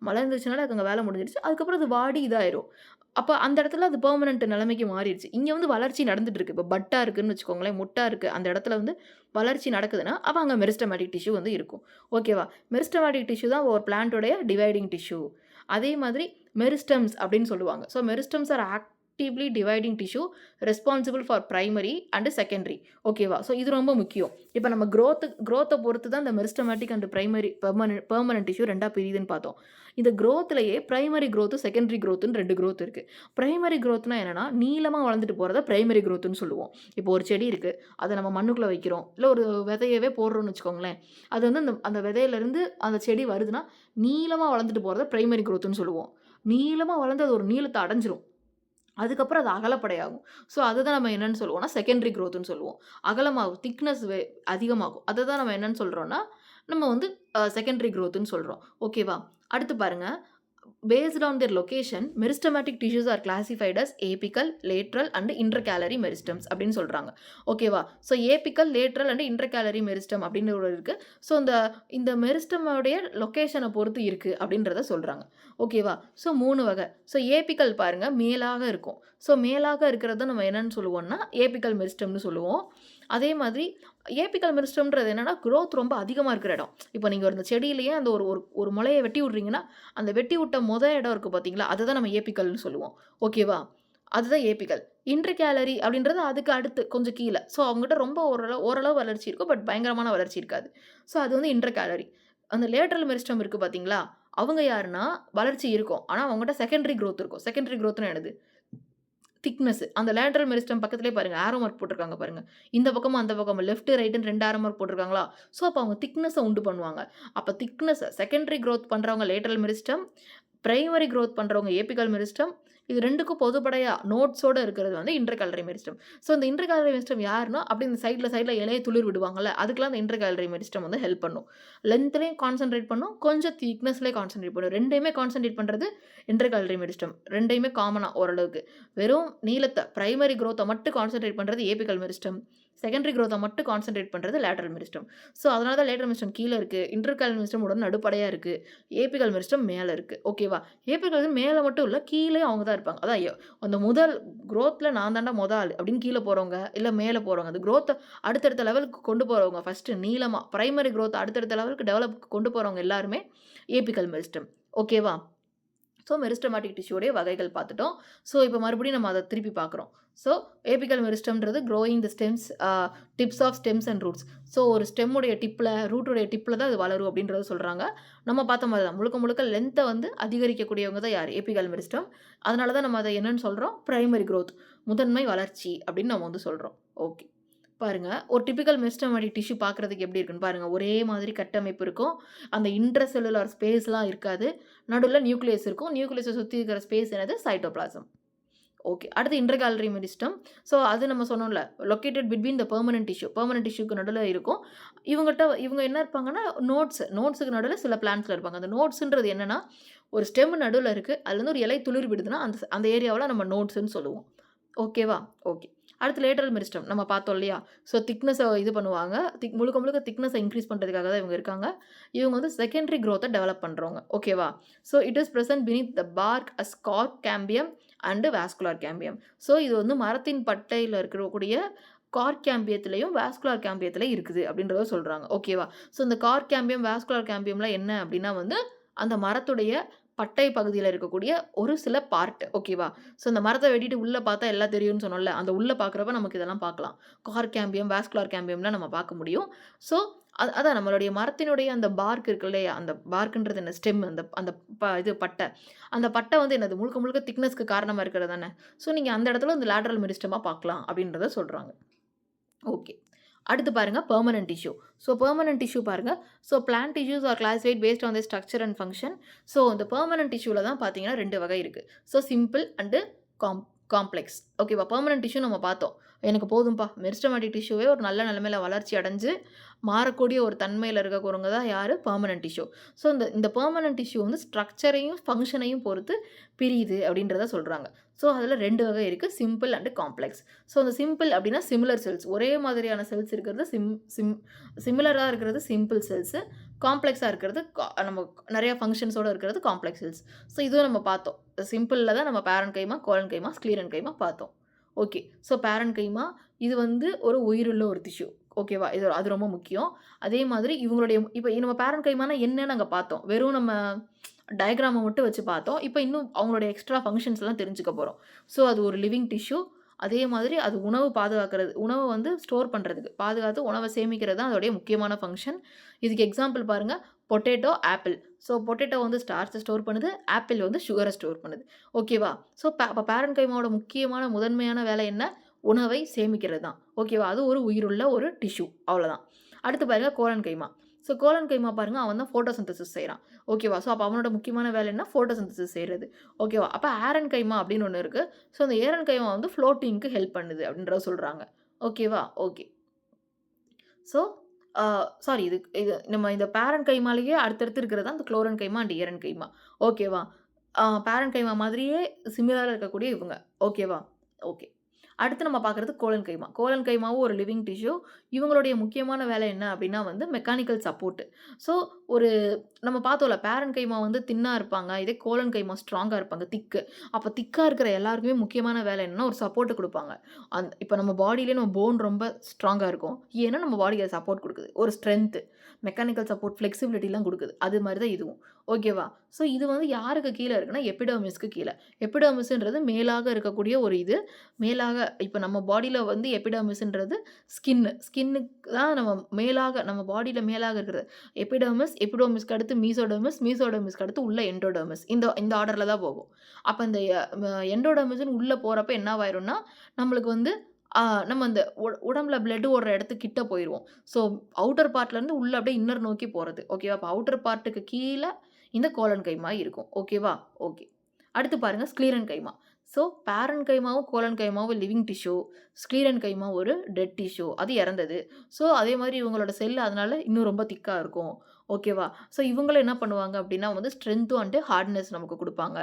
மலர்ந்துருச்சுனாலே அதுக்கு அங்க வேலை முடிஞ்சிருச்சு. அதுக்கப்புறம் அது வாடி இதாயிரும். அப்ப அந்த இடத்துல அது பெர்மனன்ட் நிலைமைக்கு மாறிருச்சு. இங்க வந்து வளர்ச்சி நடந்துட்டு இருக்கு. இப்ப பட்டா இருக்குன்னு வச்சுக்கோங்களேன், மொட்டா இருக்கு. அந்த இடத்துல வந்து வளர்ச்சி நடக்குதுன்னா, அப்ப அங்க மெரிஸ்டெமேட்டிக் டிஷ்யூ வந்து இருக்கும். ஓகேவா? மெரிஸ்டெமேட்டிக் டிஷ்யூ தான் ஒரு பிளான்ட்டோடைய டிவைடிங் டிஷ்யூ. அதே மாதிரி மெரிஸ்டெம்ஸ் அப்படின்னு சொல்லுவாங்க. So meristems are actively dividing tissue responsible for primary and secondary. ஓகேவா? ஸோ இது ரொம்ப முக்கியம். இப்ப நம்ம குரோத்த பொறுத்து தான் இந்த meristematic and primary permanent tissue 2ஆ பிரியுதுன்னு பார்த்தோம். இந்த குரோத்லயே பிரைமரி குரோத், செகண்டரி குரோத்ன்னு 2 குரோத் இருக்கு. பிரைமரி குரோத்னா என்னன்னா, நீளமா வளர்ந்துட்டு போறத பிரைமரி குரோத்ன்னு சொல்லுவோம். இப்போ ஒரு செடி இருக்கு. அத நம்ம மண்ணுக்குள்ள வைக்கிறோம். இல்ல ஒரு விதையவே போடுறோம்னு வச்சுக்கோங்களேன். அது வந்து அந்த விதையிலருந்து அந்த செடி வருதுன்னா, நீளமா வளர்ந்துட்டு போறத பிரைமரி குரோத்ன்னு சொல்லுவோம். நீளமா வளர்ந்து அது ஒரு நீளத்த அடைஞ்சிரும். அதுக்கப்புறம் அது அகலப்படையாகும். ஸோ அதுதான் நம்ம என்னன்னு சொல்லுவோம்னா, செகண்டரி குரோத்ன்னு சொல்லுவோம். அகலமாகும். திக்னஸ் அதிகமாகும். அததான் நம்ம என்னன்னு சொல்றோம்னா, நம்ம வந்து செகண்டரி குரோத்ன்னு சொல்றோம். ஓகேவா? அடுத்து பாருங்க. Based on their location, meristematic tissues are classified as apical, lateral and intercalary meristems அப்படின்னு சொல்றாங்க. ஓகேவா? So apical, lateral and intercalary meristem அப்படின்னு ஒரு இருக்கு. ஸோ இந்த மெரிஸ்டமோடைய லொகேஷனை பொறுத்து இருக்கு அப்படின்றத சொல்றாங்க. ஓகேவா? ஸோ 3 வகை. ஸோ ஏபிக்கல் பாருங்க மேலாக இருக்கும். ஸோ மேலாக இருக்கிறத நம்ம என்னன்னு சொல்லுவோம்னா, ஏபிக்கல் மெரிஸ்டம்னு சொல்லுவோம். அதே மாதிரி ஏபிக்கல் மெரிஸ்டம்ன்றது என்னன்னா, குரோத் ரொம்ப அதிகமா இருக்கிற இடம். இப்போ நீங்க அந்த செடியிலேயே அந்த ஒரு ஒரு ஒரு முளைய வெட்டி விடுறீங்கன்னா, அந்த வெட்டி விட்ட இடம் இருக்கு பார்த்தீங்களா, அதுதான் நம்ம ஏபிக்கல்னு சொல்லுவோம். ஓகேவா? அதுதான் ஏபிக்கல். இன்டர் கேலரி அப்படின்றது அதுக்கு அடுத்து கொஞ்சம் கீழ. ஸோ அவங்ககிட்ட ரொம்ப ஓரளவு வளர்ச்சி இருக்கும். பட் பயங்கரமான வளர்ச்சி இருக்காது. ஸோ அது வந்து இன்டர் கேலரி. அந்த லேட்டரல் மெரிஸ்டம் இருக்கு பார்த்தீங்களா, அவங்க யாருன்னா வளர்ச்சி இருக்கும். ஆனா அவங்ககிட்ட செகண்டரி குரோத் இருக்கும். செகண்டரி குரோத்னா என்னது? திக்னஸ். அந்த லேட்டரல் மெரிஸ்டம் பக்கத்திலேயே பாருங்க ஆரோ மார்க் போட்டிருக்காங்க பாருங்க. இந்த பக்கமும், அந்த பக்கமும் லெஃப்ட், ரைட்ன்னு 2 ஆரோ மார்க் போட்டிருக்காங்களா? ஸோ அப்ப அவங்க திக்னஸ உண்டு பண்ணுவாங்க. அப்ப செகண்டரி குரோத் பண்றவங்க லேட்டரல் மெரிஸ்டம், பிரைமரி குரோத் பண்றவங்க ஏபிக்கல் மெரிஸ்டம். இது 2க்கும் பொதுப்படையா நோட்ஸோட இருக்கிறது வந்து இன்டர் கேலரி மெரிஸ்டம். ஸோ இந்த இன்டர் கேலரி மெரிஸ்டம் யாருன்னா, அப்படி இந்த சைட்ல இலைய துளிர் விடுவாங்கல்ல, அதுக்கெல்லாம் இந்த இன்டர் கேலரி மெரிஸ்டம் வந்து ஹெல்ப் பண்ணும். லென்த்லயும் கான்சன்ட்ரேட் பண்ணும், கொஞ்சம் திக்னஸ்லயும் கான்சன்ட்ரேட் பண்ணும். 2யுமே கான்சன்ட்ரேட் பண்றது இன்டர் கேலரி மெரிஸ்டம். 2யுமே காமனா ஓரளவுக்கு. வெறும் நீளத்த பிரைமரி குரோத்த மட்டும் கான்சன்ட்ரேட் பண்றது ஏபிக்கல் மெரிஸ்டம். செகண்டரி குரோத்த மட்டும் கான்சன்ட்ரேட் பண்றது லேட்டரல் மெரிஸ்டம். ஸோ அதனால தான் லேட்டரல் மெரிஸ்டம் கீழ இருக்கு. இன்டர் கேலரி மெரிஸ்டம் உடன் நடுப்படையா இருக்கு. ஏபிக்கல் மெரிஸ்டம் மேல இருக்கு. ஓகேவா? ஏபிக்கல் மேல மட்டும் இல்ல, கீழயும் அவங்க தான் இருப்பாங்க. அதான் அந்த முதல் குரோத்ல நான் தான்டா ஆளு அப்படின்னு கீழ போறவங்க, இல்ல மேல போறவங்க. அந்த குரோத்த அடுத்தடுத்த லெவலுக்கு கொண்டு போறவங்க ஃபர்ஸ்ட்டு நீளமா பிரைமரி குரோத் அடுத்தடுத்த லெவலுக்கு கொண்டு போறவங்க எல்லாருமே ஏபிக்கல் மெரிஸ்டம். ஓகேவா? ஸோ மெரிஸ்டமேட்டிக் டிஷ்யூடைய வகைகள் பார்த்துட்டோம். ஸோ இப்போ மறுபடியும் நம்ம அத திருப்பி பார்க்குறோம். ஸோ ஏபிக்கல் மெரிஸ்டம்ன்றது growing the stems tips of stems and roots. So ஒரு ஸ்டெம்முடைய ரூட்டுடைய டிப்பில தான் அது வளரும் அப்படின்றத சொல்றாங்க. நம்ம பார்த்த மாரி தான். முழுக்க முழுக்க லென்த்த வந்து அதிகரிக்கக்கூடியவங்க தான் யார்? Apical meristem. அதனால தான் நம்ம அத என்னன்னு சொல்றோம்? Primary growth. முதன்மை வளர்ச்சி அப்படின்னு நம்ம வந்து சொல்றோம். ஓகே. பாருங்க. ஒரு டிபிக்கல் மெரிஸ்டமேட்டிக் டிஷ்யூ பார்க்குறதுக்கு எப்படி இருக்குன்னு பாருங்க. ஒரே மாதிரி கட்டமைப்பு இருக்கும். அந்த இன்ட்ரா செல்லுலார் ஸ்பேஸ்லாம் இருக்காது. நடுவுல நியூக்ளியஸ் இருக்கும். நியூக்ளியஸ சுத்தி இருக்கிற ஸ்பேஸ் என்னது? சைட்டோபிளாசம். ஓகே. அடுத்து இன்டர்காலரி மெரிஸ்டம். ஸோ அது நம்ம சொன்னோம்ல. Located between the permanent tissue. Permanent டிஷ்யூக்கு நடுவுல இருக்கும். இவங்க என்ன இருப்பாங்கன்னா, நோட்ஸுக்கு நடுவுல சில பிளான்ட்ஸ்ல இருப்பாங்க. அந்த நோட்ஸ்ன்றது என்னன்னா, ஒரு ஸ்டெம் நடுவுல இருக்கு. அதுலருந்து ஒரு இலை துளிர் விடுதுன்னா, அந்த ஏரியாவுல நம்ம நோட்ஸ்ன்னு சொல்லுவோம். ஓகேவா? ஓகே. அடுத்து லேட்டரல் மெரிஸ்டம் நம்ம பார்த்தோம் இல்லையா? ஸோ திக்னஸ இது பண்ணுவாங்க. முழுக்க முழுக்க திக்னஸ இன்கிரீஸ் பண்றதுக்காக தான் இவங்க இருக்காங்க. இவங்க வந்து செகண்டரி குரோத்த டெவலப் பண்றவங்க. ஓகேவா? So it is present beneath the bark as cork cambium and vascular cambium. So இது வந்து மரத்தின் பட்டையில இருக்கக்கூடிய கார்க் கேம்பியத்திலயும், வாஸ்குலர் கேம்பியத்திலயும் இருக்குது அப்படின்றத சொல்றாங்க. ஓகேவா? ஸோ இந்த கார்க் கேம்பியம், வாஸ்குலர் கேம்பியம்லாம் என்ன அப்படின்னா வந்து, அந்த மரத்துடைய பட்டை பகுதியில இருக்கக்கூடிய ஒரு சில பார்ட். ஓகேவா? ஸோ இந்த மரத்த வெட்டிட்டு உள்ள பார்த்தா எல்லாம் தெரியும்னு சொன்னோம்ல. அந்த உள்ள பார்க்குறப்ப நமக்கு இதெல்லாம் பார்க்கலாம். கார்க் கேம்பியம், வாஸ்குலர் கேம்பியம்லாம் நம்ம பார்க்க முடியும். ஸோ அதான் நம்மளுடைய மரத்தினுடைய அந்த பார்க் இருக்கு இல்லையா? அந்த பார்க்ன்றது என்ன? ஸ்டெம் அந்த அந்த இது பட்டை. அந்த பட்டை வந்து என்னது? முழுக்க முழுக்க திக்னஸ்க்கு காரணமா இருக்கிறது தானே. ஸோ நீங்க அந்த இடத்துல இந்த லேட்டரல் மெரிஸ்டமா பார்க்கலாம் அப்படின்றத சொல்றாங்க. ஓகே. அடுத்து பாருங்க permanent tissue. So permanent tissue பாருங்க. So plant tissues are classified based on the structure and function. So இந்த பெர்மனன்ட் டிஷ்யூல தான் பார்த்தீங்கன்னா 2 வகை இருக்கு. So simple and complex. ஓகேவா? பெர்மனன்ட் டிஷ்யூ நம்ம பார்த்தோம். எனக்கு போதும்பா மெரிஸ்டெமேட்டிக் டிஷ்யூவே ஒரு நல்ல நிலைமையில வளர்ச்சி அடைஞ்சு, மாறக்கூடிய ஒரு தன்மையில இருக்கக்கூடியவங்க தான் யாரு? Permanent tissue. ஸோ இந்த இந்த பெர்மனன்ட் டிஷ்யூ வந்து ஸ்ட்ரக்சரையும், ஃபங்ஷனையும் பொறுத்து பிரியுது அப்படின்றத சொல்றாங்க. ஸோ அதில 2 வகை இருக்கு. Simple and complex. ஸோ அந்த சிம்பிள் அப்படின்னா சிமிலர் செல்ஸ். ஒரே மாதிரியான செல்ஸ் இருக்கிறது சிமிலரா இருக்கிறது சிம்பிள் செல்ஸ். காம்ப்ளெக்ஸா இருக்கிறது நம்ம நெறைய ஃபங்ஷன்ஸோட இருக்கிறது காம்ப்ளெக்ஸ் செல்ஸ். ஸோ இதுவும் நம்ம பார்த்தோம். சிம்பிள்ல தான் நம்ம பேரன்கைமா, கோலன்கைமா, ஸ்க்ளீரன்கைமா பார்த்தோம். ஓகே. ஸோ பேரன்கைமா இது வந்து ஒரு உயிருள்ள ஒரு டிஷ்யூ. ஓகேவா? அது ரொம்ப முக்கியம். அதே மாதிரி இவங்களுடைய இப்ப நம்ம பேரன்கைமானா என்னன்னு அங்க பார்த்தோம். வெறும் நம்ம டயகிராம மட்டும் வச்சு பார்த்தோம். இப்ப இன்னும் அவங்களுடைய எக்ஸ்ட்ரா ஃபங்ஷன்ஸ்லாம் தெரிஞ்சுக்க போறோம். ஸோ அது ஒரு லிவிங் டிஷ்யூ. அதே மாதிரி அது உணவு பாதுகாக்கிறது. உணவ வந்து ஸ்டோர் பண்றதுக்கு. பாதுகாத்து உணவ சேமிக்கிறது தான் அதோடைய முக்கியமான ஃபங்ஷன். இதுக்கு எக்ஸாம்பிள் பாருங்க. Potato, apple. ஸோ பொட்டேட்டோ வந்து ஸ்டார்ச்ச ஸ்டோர் பண்ணுது. ஆப்பிள் வந்து சுகர ஸ்டோர் பண்ணுது. ஓகேவா? ஸோ அப்ப பேரன்கைமாவோட முக்கியமான முதன்மையான வேலை என்ன? உணவை சேமிக்கிறது தான். ஓகேவா? அது ஒரு உயிருள்ள ஒரு டிஷ்யூ. அவ்வளோதான். அடுத்து பாருங்க கோலன்கைமா. ஸோ கோலன்கைமா பாருங்க அவன் தான் ஃபோட்டோசிந்தசிஸ் செய்றான். ஓகேவா? ஸோ அப்ப அவனோட முக்கியமான வேலை என்ன? ஃபோட்டோசிந்தசிஸ் செய்றது. ஓகேவா? அப்ப ஆரன்கைமா அப்படின்னு ஒண்ணு இருக்கு. ஸோ அந்த ஏரன்கைமா வந்து ஃப்ளோட்டிங்க்கு ஹெல்ப் பண்ணுது அப்படின்றத சொல்றாங்க. ஓகேவா? ஓகே. ஸோ ஆ சாரி இது இது நம்ம இந்த பேரன்கைமாலேயே அடுத்தடுத்து இருக்கிறது தான் இந்த குளோரன்கைமா அண்ட் ஏரன்கைமா. ஓகேவா? பேரன்கைமா மாதிரியே சிமிலரா இருக்கக்கூடிய இவங்க. ஓகேவா? ஓகே. அடுத்து நம்ம பார்க்குறது கோலன்கைமா. கோலன்கைமாவும் ஒரு லிவிங் டிஷ்யூ. இவங்களுடைய முக்கியமான வேலை என்ன அப்டின்னா வந்து மெக்கானிக்கல் சப்போர்ட். ஸோ ஒரு நம்ம பார்த்தோம்ல பேரன்கைமா வந்து தின்னா இருப்பாங்க. இதே கோலன்கைமா ஸ்ட்ராங்கா இருப்பாங்க. திக்கு. அப்ப திக்கா இருக்கிற எல்லாருக்குமே முக்கியமான வேலை என்னன்னா ஒரு சப்போர்ட் குடுப்பாங்க. இப்ப நம்ம பாடியிலே நம்ம போன் ரொம்ப ஸ்ட்ராங்கா இருக்கும். ஏன்னா நம்ம பாடிக்கு அது சப்போர்ட் குடுக்குது. ஒரு ஸ்ட்ரென்த், மெக்கானிக்கல் சப்போர்ட், ஃப்ளெக்சிபிலிட்டிலாம் குடுக்குது. அது மாரி தான் இதுவும். ஓகேவா? ஸோ இது வந்து யாருக்கு கீழ இருக்குன்னா எபிடெர்மிஸ்க்கு கீழ. எபிடெர்மிஸ்ன்றது மேலாக இருக்கக்கூடிய ஒரு இது. மேலாக இப்ப நம்ம பாடியில வந்து எபிடெர்மிஸ்ன்றது ஸ்கின்னுக்கு தான் நம்ம மேலாக நம்ம பாடியில மேலாக இருக்கிறது. எபிடெர்மிஸ்க்கு அடுத்து மீசோடெர்மிஸ்க்கு அடுத்து உள்ள எண்டோடெர்மிஸ். இந்த இந்த ஆர்டர்ல தான் போகும். அப்ப இந்த எண்டோடெர்மிஸ்ன்னு உள்ள போறப்ப என்னவாயிரும்னா, நம்மளுக்கு வந்து நம்ம அந்த உடம்புல பிளட் ஓடுற இடத்துக்கு கிட்ட போயிருவோம். ஸோ அவுட்டர் பார்ட்லருந்து உள்ள அப்படியே இன்னர் நோக்கி போறது. ஓகேவா? அப்ப அவுட்டர் பார்ட்டுக்கு கீழ இந்த கோலன் கைமா இருக்கும். ஓகேவா? ஓகே. அடுத்து பாருங்க ஸ்க்ளீரன் கைமா. ஸோ பேரன் கைமாவும், கோலன் கைமாவும் லிவிங் டிஷ்யூ. ஸ்க்ளீரன் கைமா ஒரு டெட் டிஷ்யூ. அது இறந்தது. ஸோ அதே மாரி இவங்களோட செல் அதனால இன்னும் ரொம்ப திக்கா இருக்கும். ஓகேவா? ஸோ இவங்களும் என்ன பண்ணுவாங்க அப்டின்னா வந்து ஸ்ட்ரென்த்தும் அண்ட் ஹார்ட்னஸ் நமக்கு குடுப்பாங்க.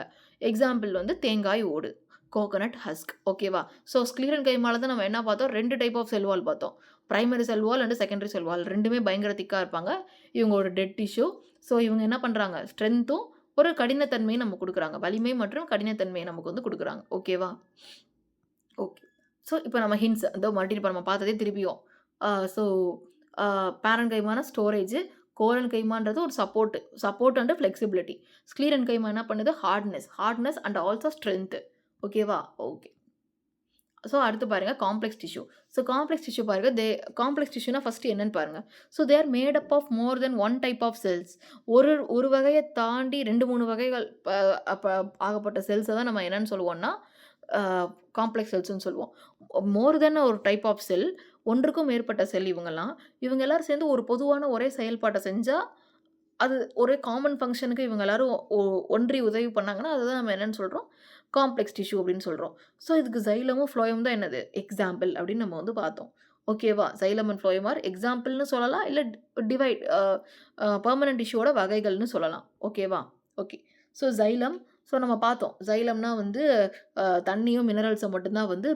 எக்ஸாம்பிள் வந்து தேங்காய் ஓடு. Coconut husk. ஓகேவா? ஸோ ஸ்க்ளீரன் கைமால தான் நம்ம என்ன பார்த்தோம்? 2 டைப் ஆஃப் செல் வால் பார்த்தோம். Primary cell wall and secondary cell wall 2மே பயங்கர திக்கா இருப்பாங்க. இவங்க ஒரு டெட் டிஷ்யூ. ஸோ இவங்க என்ன பண்றாங்க? ஸ்ட்ரென்த்தும் ஒரு கடினத்தன்மையும் நமக்கு குடுக்குறாங்க. வலிமை மற்றும் கடினத்தன்மையை நமக்கு வந்து குடுக்குறாங்க. ஓகேவா? ஓகே. ஸோ இப்ப நம்ம ஹிண்ட்ஸ் இதோ மறுபடியும் இப்ப நம்ம பார்த்ததே திருப்பியும். ஆ ஸோ ஆ பேரன்கைமான ஸ்டோரேஜ், கோலன் கைமான்றது ஒரு support and flexibility. Sclerenchyma என்ன பண்ணுது? Hardness and also strength. ஓகேவா? ஓகே. ஸோ அடுத்து பாருங்க complex tissue. So complex tissue பாருங்க. காம்ப்ளெக்ஸ் டிஷ்யூனா ஃபர்ஸ்ட்டு என்னன்னு பாருங்க. So they are made up of more than one type of cells. ஒரு ஒரு வகைய தாண்டி 2, 3 வகைகள் அப்ப ஆகப்பட்ட செல்ஸ தான் நம்ம என்னன்னு சொல்லுவோம்னா, அ காம்ப்ளெக்ஸ் செல்ஸ்ன்னு சொல்லுவோம். மோர் தென் ஒரு டைப் ஆஃப் செல். ஒன்றுக்கும் மேற்பட்ட செல் இவங்கலாம். இவங்க எல்லாரும் சேர்ந்து ஒரு பொதுவான ஒரே செயல்பாட்ட செஞ்சா, அது ஒரே காமன் ஃபங்ஷனுக்கு இவங்க எல்லாரும் ஒன்றி உதவி பண்ணாங்கன்னா, அதுதான் நம்ம என்னன்னு சொல்றோம்? காம்ப்ளெக்ஸ் டிஷ்யூ அப்படின்னு சொல்றோம். ஸோ இதுக்கு சைலமும், ஃப்ளோயமும் தான் என்னது? எக்ஸாம்பிள் அப்படின்னு நம்ம வந்து பார்த்தோம். ஓகேவா? சைலம் அண்ட் ஃப்ளோயம் ஆர் எக்ஸாம்பிள்னு சொல்லலாம். இல்ல டிவைட் பெர்மனன்ட் டிஷ்யூவோட வகைகள்னு சொல்லலாம். ஓகேவா? ஓகே. ஸோ சைலம் நம்ம பார்த்தோம். சைலம்னா வந்து தண்ணியும், மினரல்ஸும் மட்டும் தான் வந்து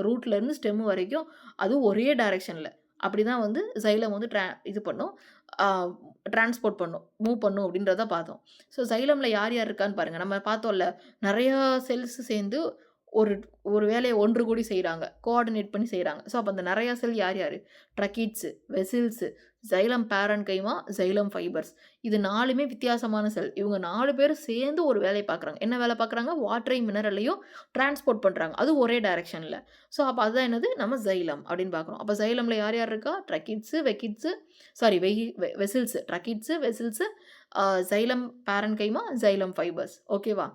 ரூட்லருந்து ஸ்டெம் வரைக்கும் அதுவும் ஒரே டைரக்ஷன்ல. அப்படிதான் வந்து சைலம் வந்து இது பண்ணும். ஆ டிரான்ஸ்போர்ட் பண்ணும். மூவ் பண்ணும் அப்படின்றத பார்த்தோம். ஸோ சைலம்ல யார் யார் இருக்கான்னு பாருங்க. நம்ம பார்த்தோம்ல, நெறையா செல்ஸ் சேர்ந்து ஒரு ஒரு வேலைய ஒன்று கூடி செய்றாங்க. கோஆர்டினேட் பண்ணி செய்றாங்க. ஸோ அப்ப அந்த நெறையா செல் யார் யாரு? Tracheids, vessels, xylem parenchyma, xylem fibres. இது 4மே வித்தியாசமான செல். இவங்க 4 பேரும் சேர்ந்து ஒரு வேலைய பார்க்குறாங்க. என்ன வேலை பார்க்குறாங்க? வாட்டரையும், மினரலையும் டிரான்ஸ்போர்ட் பண்றாங்க. அதுவும் ஒரே டைரக்ஷன்ல. ஸோ அப்ப அதுதான் என்னது? நம்ம சைலம் அப்படின்னு பார்க்குறோம். அப்ப சைலம்ல யார் யார் இருக்கா? ட்ரக்கீட்ஸ், வெகிட்ஸ் sorry vessels, tracheids, vessels, xylem parenchyma, xylem fibres. ஓகேவா?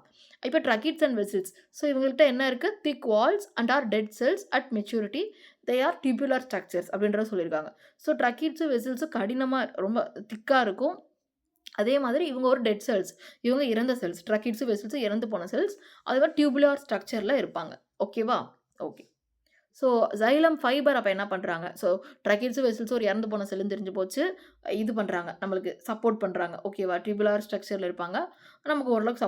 இப்ப ட்ரக்கீட்ஸ் அண்ட் வெசில்ஸ். ஸோ இவங்கள்ட்ட என்ன இருக்கு? Thick walls and are dead cells at maturity. They are tubular structures அப்படின்றத சொல்லியிருக்காங்க. ஸோ ட்ரக்கீட்ஸும், வெசில்ஸும் கடினமா ரொம்ப திக்கா இருக்கும். அதே மாதிரி இவங்க ஒரு டெட் செல்ஸ். இவங்க இறந்த செல்ஸ். ட்ரக்கிட்ஸு, வெசல்ஸு இறந்து போன செல்ஸ். அதுமாதிரி டியூபுலர் ஸ்ட்ரக்சர்ல இருப்பாங்க. ஓகேவா? ஓகே. ஸோ சைலம் ஃபைபர் அப்ப என்ன பண்றாங்க? ஸோ ட்ரக்கிட்ஸு, வெசல்ஸும் ஒரு இறந்து போன செல்லுன்னு தெரிஞ்சு போச்சு. இது பண்றாங்க. நம்மளுக்கு சப்போர்ட் பண்றாங்க. ஓகேவா? டியூபுலர் ஸ்ட்ரக்சர்ல இருப்பாங்க. நமக்கு ஓரளவுக்கு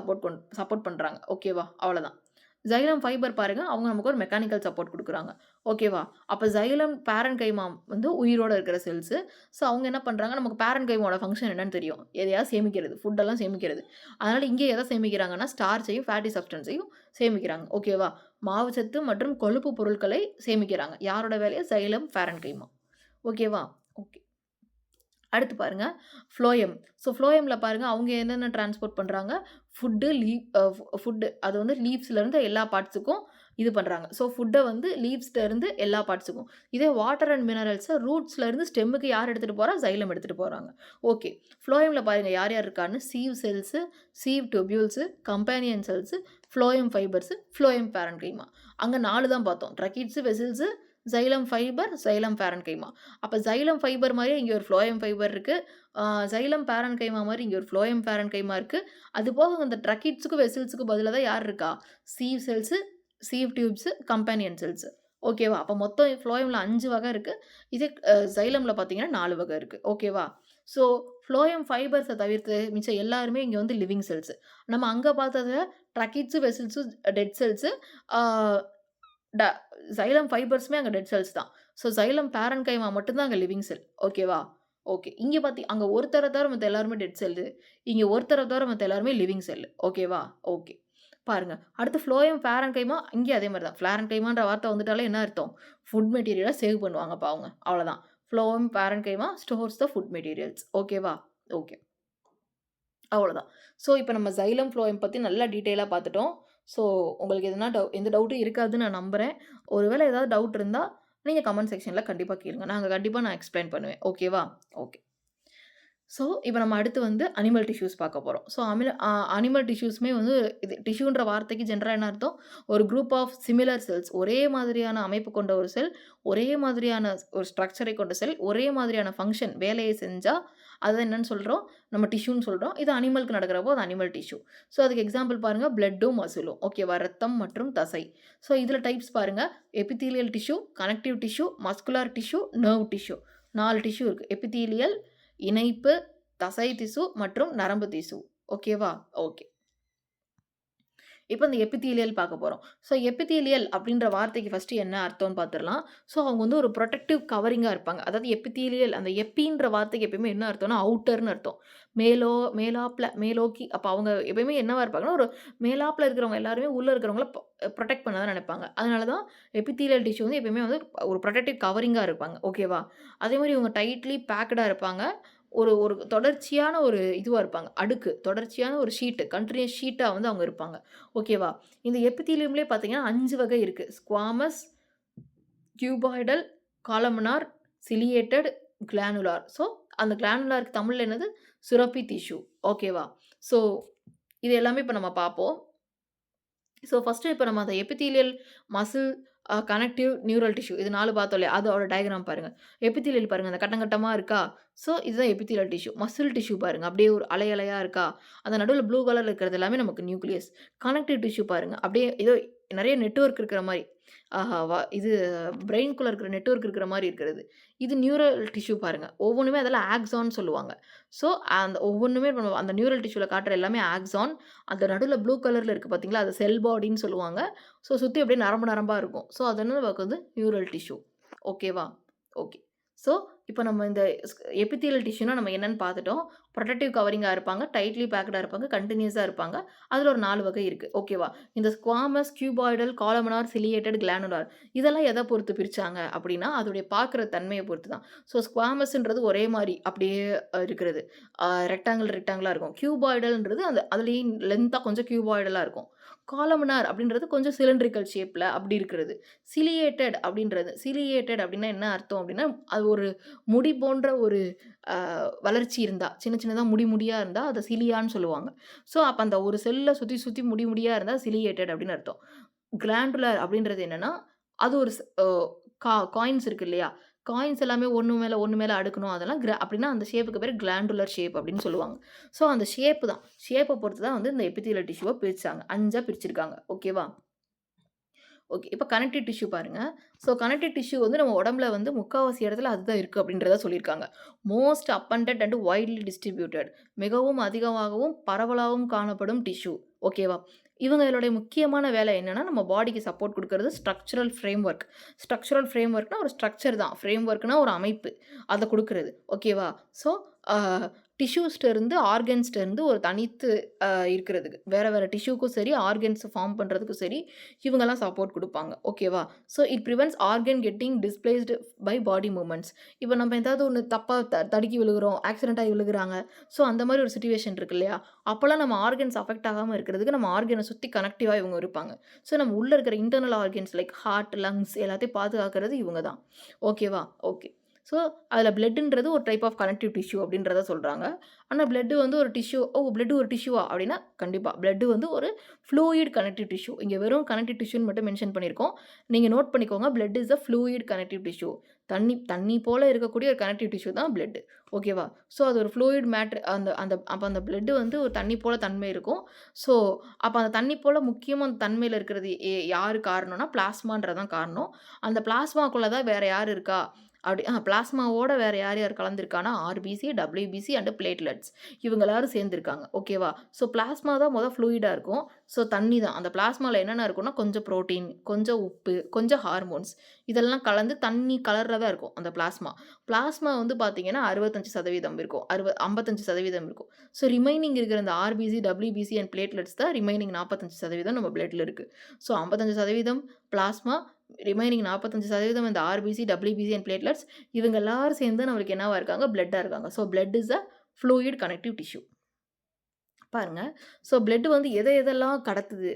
சப்போர்ட் பண்றாங்க. ஓகேவா? அவ்வளதான். சைலம் ஃபைபர் பாருங்க, அவங்க நமக்கு ஒரு மெக்கானிக்கல் சப்போர்ட் குடுக்குறாங்க. ஓகேவா? அப்ப சைலம் பேரன்கைமா வந்து உயிரோட இருக்கிற செல்ஸு. ஸோ அவங்க என்ன பண்றாங்க, நமக்கு பேரன்கைமாவோட ஃபங்ஷன் என்னன்னு தெரியும். எதையாவது சேமிக்கிறது. ஃபுட்டெல்லாம் சேமிக்கிறது. அதனால இங்க எத சேமிக்கிறாங்கன்னா, ஸ்டார்ச்சையும், ஃபேட்டி சப்ஸ்டன்ஸையும் சேமிக்கிறாங்க. ஓகேவா? மாவுச்சத்து மற்றும் கொழுப்பு பொருட்களை சேமிக்கிறாங்க. யாரோட வேலைய? Xylem parenchyma. ஓகேவா? ஓகே. அடுத்து பாருங்க, ஃப்ளோயம். ஸோ ஃப்ளோயம்ல பாருங்க, அவங்க என்னென்ன டிரான்ஸ்போர்ட் பண்றாங்க? ஃபுட்டு, லீவ் ஃபுட்டு அது வந்து லீவ்ஸ்லேருந்து எல்லா பார்ட்ஸுக்கும் இது பண்றாங்க. ஸோ ஃபுட்ட வந்து லீவ்ஸ்லேருந்து எல்லா பார்ட்ஸுக்கும். இதே வாட்டர் அண்ட் மினரல்ஸ ரூட்ஸ்லேருந்து ஸ்டெம்முக்கு யார் எடுத்துட்டு போறா? சைலம் எடுத்துட்டு போறாங்க. ஓகே. ஃப்ளோயம்ல பாருங்க யார் யார் இருக்கான்னு, sieve cells, sieve tubules, companion cells, phloem fibres, phloem parenchyma. அங்க 4 தான் பார்த்தோம். Tracheids, vessels, xylem fibre, xylem parenchyma. அப்ப சைலம் ஃபைபர் மாரியே இங்க ஒரு ஃப்ளோயம் ஃபைபர் இருக்கு. சைலம் பேரன்கைமா மாரி இங்க ஒரு ஃப்ளோயம் பேரன்கைமா இருக்கு. அதுபோக இந்த ட்ரக்கிட்ஸுக்கு, வெசல்ஸுக்கு பதிலா தான் யார் இருக்கா? Sieve cells, sieve tubes, companion cells. ஓகேவா? அப்ப மொத்தம் ஃப்ளோயம்ல 5 வகை இருக்கு. இதே சைலம்ல பார்த்தீங்கன்னா 4 வகை இருக்கு. ஓகேவா? ஸோ ஃப்ளோயம் ஃபைபர்ஸ தவிர்த்து மிச்சம் எல்லாருமே இங்க வந்து லிவிங் செல்ஸ். நம்ம அங்க பார்த்தது ட்ரக்கிட்ஸு, வெசல்ஸு டெட் செல்ஸு. ஆ ட சைலம் ஃபைபர்ஸுமே அங்க டெட் செல்ஸ் தான். ஸோ சைலம் பேரன்கைமா மட்டும் தான் அங்க லிவிங் செல். ஓகேவா? ஓகே. இங்க அங்க ஒருத்தர தவிர மத்த எல்லாருமே டெட் செல்லு. இங்க ஒருத்தர தவிர மத்த எல்லாருமே லிவிங் செல். ஓகேவா? ஓகே. பாருங்க. அடுத்து ஃப்ளோயம் பேரன்கைமா இங்கேயும் அதே மாரி தான். பேரன்கைமான்ற வார்த்தை வந்துட்டாலே என்ன அர்த்தம்? ஃபுட் மெட்டீரியல சேவ் பண்ணுவாங்கப்பா அவங்க. அவ்வளதான். Phloem parenchyma stores the food materials. ஓகேவா? ஓகே. அவ்வளோதான். ஸோ, இப்ப நம்ம சைலம், ஃப்ளோயம் பத்தி நல்லா டீட்டெயிலா பார்த்துட்டோம். ஸோ, உங்களுக்கு எந்த டவுட்டும் இருக்காதுன்னு நான் நம்புறேன். ஒரு வேளை ஏதாவது டவுட் இருந்தா, நீங்க கமெண்ட் செக்ஷன்ல கண்டிப்பா கேளுங்க. கண்டிப்பா நான் எக்ஸ்ப்ளைன் பண்ணுவேன். ஓகேவா? ஓகே. ஸோ, இப்ப நம்ம அடுத்து வந்து அனிமல் டிஷ்யூஸ் பார்க்க போறோம். ஸோ, அனிமல் டிஷ்யூஸ்மே வந்து இது டிஷ்யூன்ற வார்த்தைக்கு ஜென்ரலா என்ன அர்த்தம்? ஒரு குரூப் ஆஃப் சிமிலர் செல்ஸ். ஒரே மாதிரியான அமைப்பு கொண்ட ஒரு செல், ஒரே மாதிரியான ஒரு ஸ்ட்ரக்சரை கொண்ட செல், ஒரே மாதிரியான ஃபங்ஷன் வேலையை செஞ்சா, அத என்னன்னு சொல்றோம்? நம்ம டிஷ்யூன்னு சொல்றோம். இது அனிமலுக்கு நடக்கிறப்போ அது அனிமல் டிஷ்யூ. ஸோ, அதுக்கு எக்ஸாம்பிள் பாருங்க பிளட்டும், மசிலும். ஓகேவா? ரத்தம் மற்றும் தசை. ஸோ, இதுல டைப்ஸ் பாருங்க. Epithelial tissue, connective tissue, muscular tissue, nerve tissue. 4 tissue இருக்கு. எபிதீலியல், இணைப்பு, தசை திசு மற்றும் நரம்பு திசு. ஓகேவா? ஓகே. இப்ப இந்த எபிதீலியல் பார்க்க போறோம். ஸோ எபிதீலியல் அப்படின்ற வார்த்தைக்கு ஃபர்ஸ்ட்டு என்ன அர்த்தம்னு பார்த்துரலாம். ஸோ அவங்க வந்து ஒரு புரொடெக்டிவ் கவரிங்கா இருப்பாங்க. அதாவது எபிதீலியல் அந்த எப்பின்ற வார்த்தைக்கு எப்பயுமே என்ன அர்த்தம்னா, அவுட்டர்ன்னு அர்த்தம். மேலாப்ல, மேலோக்கி அப்ப அவங்க எப்பயுமே என்னவா இருப்பாங்கன்னா, ஒரு மேலாப்ல இருக்கிறவங்க எல்லாருமே உள்ள இருக்கிறவங்கள புரொடெக்ட் பண்ண தான் நினைப்பாங்க. அதனால தான் எபிதீலியல் டிஷ்யூ வந்து எப்பயுமே வந்து ஒரு புரொடெக்டிவ் கவரிங்கா இருப்பாங்க. ஓகேவா? அதே மாரி இவங்க டைட்லி பேக்டா இருப்பாங்க. ஒரு ஒரு தொடர்ச்சியான ஒரு இதுவா இருப்பாங்க. தொடர்ச்சியான ஒரு கன்டினியூயஸ் ஷீட்டா வந்து அவங்க இருப்பாங்க. ஓகேவா? இந்த எபிதீலியம்லயே பார்த்தீங்கன்னா 5 வகை இருக்கு. Squamous, cuboidal, columnar, ciliated, glandular. So, அந்த கிளானுலாருக்கு தமிழ்ல என்னது? சுரப்பி டிஷ்யூ. ஓகேவா? ஸோ, இது எல்லாமே இப்ப நம்ம பார்ப்போம். ஸோ, ஃபர்ஸ்ட்டு இப்ப நம்ம அந்த epithelial, muscle, connective, neural tissue இது 4 பார்த்தோம் இல்லையா? அதோட டயகிராம் பாருங்க. எபிதீலியல் பாருங்க. அந்த கட்டம் கட்டமா இருக்கா? ஸோ, இதுதான் எபிதீலியல் டிஷ்யூ. மசில் டிஷ்யூ பாருங்க. அப்படியே ஒரு அலை அலையா இருக்கா? அந்த நடுவுல ப்ளூ கலர்ல இருக்கிறது எல்லாமே நமக்கு நியூக்ளியஸ். கனெக்டிவ் டிஷ்யூ பாருங்க. அப்படியே ஏதோ நெறைய நெட்வொர்க் இருக்கிற மாரி. ஆஹா! இது பிரெயின்குள்ள இருக்கிற நெட்வொர்க் இருக்கிற மாரி இருக்கிறது. இது நியூரல் டிஷ்யூ பாருங்க. ஒவ்வொன்னுமே அதெல்லாம் ஆக்ஸான் சொல்லுவாங்க. ஸோ, அந்த ஒவ்வொன்னுமே அந்த நியூரல் டிஷ்யூல காட்டுற எல்லாமே ஆக்ஸான். அந்த நடுவுல ப்ளூ கலர்ல இருக்கு பார்த்தீங்களா? அது செல் பாடின்னு சொல்லுவாங்க. ஸோ, சுத்தி அப்படியே நரம்பு நரம்பா இருக்கும். ஸோ, அது வந்து நமக்கு வந்து நியூரல் டிஷ்யூ. ஓகேவா? ஓகே. ஸோ, இப்ப நம்ம இந்த எபிதீலியல் டிஷ்யூனா நம்ம என்னன்னு பார்த்துட்டோம். புரொடெக்டிவ் கவரிங்கா இருப்பாங்க. டைட்லி பேக்டா இருப்பாங்க. கன்டினியூஸா இருப்பாங்க. அதுல ஒரு 4 வகை இருக்கு. ஓகேவா? இந்த ஸ்குவாமஸ், கியூபாய்டல், காலமனார், சிலியேட்டட், கிளானுலார் இதெல்லாம் எத பொறுத்து பிரிச்சாங்க அப்படின்னா, அதோடைய பார்க்குற தன்மைய பொறுத்து தான். ஸோ, ஸ்குவாமஸ்ன்றது ஒரே மாரி அப்படியே இருக்கிறது. ரெக்டாங்கிளா இருக்கும். கியூபாய்டல்ன்றது அதுலயும் லென்த்தா கொஞ்சம் கியூபாய்டலா இருக்கும். காலமனார் அப்படின்றது கொஞ்சம் சிலிண்ட்ரிக்கல் ஷேப்ல அப்படி இருக்கிறது. சிலியேட்டட் அப்படின்னா என்ன அர்த்தம் அப்படின்னா, அது ஒரு முடி போன்ற ஒரு அ வளர்ச்சி இருந்தா, சின்ன சின்னதா முடியா இருந்தா, அத சிலியான்னு சொல்லுவாங்க. ஸோ, அப்ப அந்த ஒரு செல்ல சுத்தி சுத்தி முடியா இருந்தா சிலியேட்டட் அப்படின்னு அர்த்தம். கிளாண்டுலர் அப்படின்றது என்னன்னா, அது ஒரு ஸ் அ கா காயின்ஸ் இருக்கு இல்லையா? காயின்ஸ் எல்லாமே ஒண்ணு மேல அடுக்கணும். அதெல்லாம் அப்படின்னா அந்த ஷேப்புக்கு பேரு கிளாண்டுலர் ஷேப் அப்படின்னு சொல்லுவாங்க. ஸோ அந்த ஷேப் தான். ஷேப்ப பொறுத்து தான் வந்து இந்த எபித்திலியல் டிஷ்யூவ பிரிச்சாங்க. 5ஆ பிரிச்சிருக்காங்க. ஓகேவா? ஓகே. இப்ப கனெக்டிவ் டிஷ்யூ பாருங்க. ஸோ கனெக்டிவ் டிஷ்யூ வந்து நம்ம உடம்புல வந்து முக்காவாசி இடத்துல அதுதான் இருக்கு அப்படின்றத சொல்லியிருக்காங்க. Most abundant and widely distributed மிகவும் அதிகமாகவும், பரவலாகவும் காணப்படும் டிஷ்யூ. ஓகேவா? இவங்களுடைய முக்கியமான வேலை என்னன்னா, நம்ம பாடிக்கு சப்போர்ட் குடுக்குறது ஸ்ட்ரக்சரல் ஃப்ரேம்வொர்க். ஸ்ட்ரக்சரல் ஃப்ரேம்வொர்க்னா ஒரு ஸ்ட்ரக்சர் தான். ஃப்ரேம்வொர்க்னா ஒரு அமைப்பு. அத குடுக்குறது. ஓகேவா? ஸோ அ டிஷ்யூஸ்ட்ட இருந்து, ஆர்கன்ஸ்ட்ட இருந்து ஒரு தனித்து இருக்கிறதுக்கு. வேற வேற டிஷ்யூக்கும் சரி, ஆர்கன்ஸ் ஃபார்ம் பண்றதுக்கும் சரி, இவங்கலாம் சப்போர்ட் குடுப்பாங்க. ஓகேவா? So it prevents organ getting displaced by body movements. இப்ப நம்ம ஏதாவது ஒண்ணு தப்பா தடுக்கி விழுகுறோம், ஆக்சிடென்ட் ஆகி விழுகுறாங்க. ஸோ அந்த மாரி ஒரு சிச்சுவேஷன் இருக்கு இல்லையா? அப்பலாம் நம்ம ஆர்கன்ஸ் அஃபெக்ட் ஆகாம இருக்கிறதுக்கு நம்ம ஆர்கன சுத்தி கனெக்டிவா இவங்க இருப்பாங்க. ஸோ நம்ம உள்ள இருக்கிற internal organs like heart, lungs எல்லாத்தையும் பாதுகாக்கிறது இவங்க தான். ஓகேவா? ஓகே. ஸோ அதில பிளட்டுன்றது ஒரு டைப் ஆஃப் கனெக்டிவ் டிஷ்யூ அப்படின்றத சொல்றாங்க. ஆனா பிளட் வந்து ஒரு டிஷ்யூ பிளட் ஒரு டிஷ்யூவா? அப்படின்னா கண்டிப்பா. பிளட் வந்து ஒரு ஃப்ளூயிட் கனெக்டிவ் டிஷ்யூ. இங்க வெறும் கனெக்டிவ் டிஷ்யூன்னு மட்டும் மென்ஷன் பண்ணியிருக்கோம். நீங்க நோட் பண்ணிக்கோங்க. Blood is a fluid connective tissue. தண்ணி தண்ணி போல இருக்கக்கூடிய ஒரு கனெக்டிவ் டிஷ்யூ தான் பிளட். ஓகேவா? ஸோ அது ஒரு ஃப்ளூயிட் மேட்டர் அந்த அந்த அப்ப அந்த பிளட் வந்து ஒரு தண்ணி போல தன்மை இருக்கும். ஸோ அப்ப அந்த தண்ணி போல முக்கியமா அந்த தன்மையில இருக்கிறது யாரு காரணம்னா, பிளாஸ்மான்றது தான் காரணம். அந்த பிளாஸ்மாக்குள்ள தான் வேற யார் இருக்கா? அப்படி பிளாஸ்மாவோட வேற யார் யார் கலந்திருக்கான்னா, ஆர்பிசி, டபிள்யூபிசி அண்ட் பிளேட்லெட்ஸ் இவங்க எல்லாரும் சேர்ந்திருக்காங்க. ஓகேவா? ஸோ பிளாஸ்மா தான் ஃப்ளூயிடா இருக்கும். ஸோ தண்ணி தான். அந்த பிளாஸ்மால என்னென்ன இருக்கும்னா, கொஞ்சம் புரோட்டீன், கொஞ்சம் உப்பு, கொஞ்சம் ஹார்மோன்ஸ் இதெல்லாம் கலந்து தண்ணி கலர்ல இருக்கும் அந்த பிளாஸ்மா. பிளாஸ்மா வந்து பார்த்தீங்கன்னா 65% இருக்கும். 55% இருக்கும். ஸோ ரிமைனிங் இருக்கிற இந்த ஆர்பிசி, டபிள்யூபிசி அண்ட் பிளேட்லெட்ஸ் தான் ரிமைனிங் 45% நம்ம பிளட்ல இருக்கு. ஸோ 55% பிளாஸ்மா, ரிமைனிங் 45% இந்த ஆர்பிசி, டபிள்யூபிசி அண்ட் பிளேட்லெட்ஸ் இவங்க எல்லாரும் சேர்ந்து நம்மளுக்கு என்னவா இருக்காங்க? பிளட்டா இருக்காங்க. So blood is a fluid connective tissue. பாருங்க. ஸோ பிளட் வந்து எதெல்லாம் கடத்துது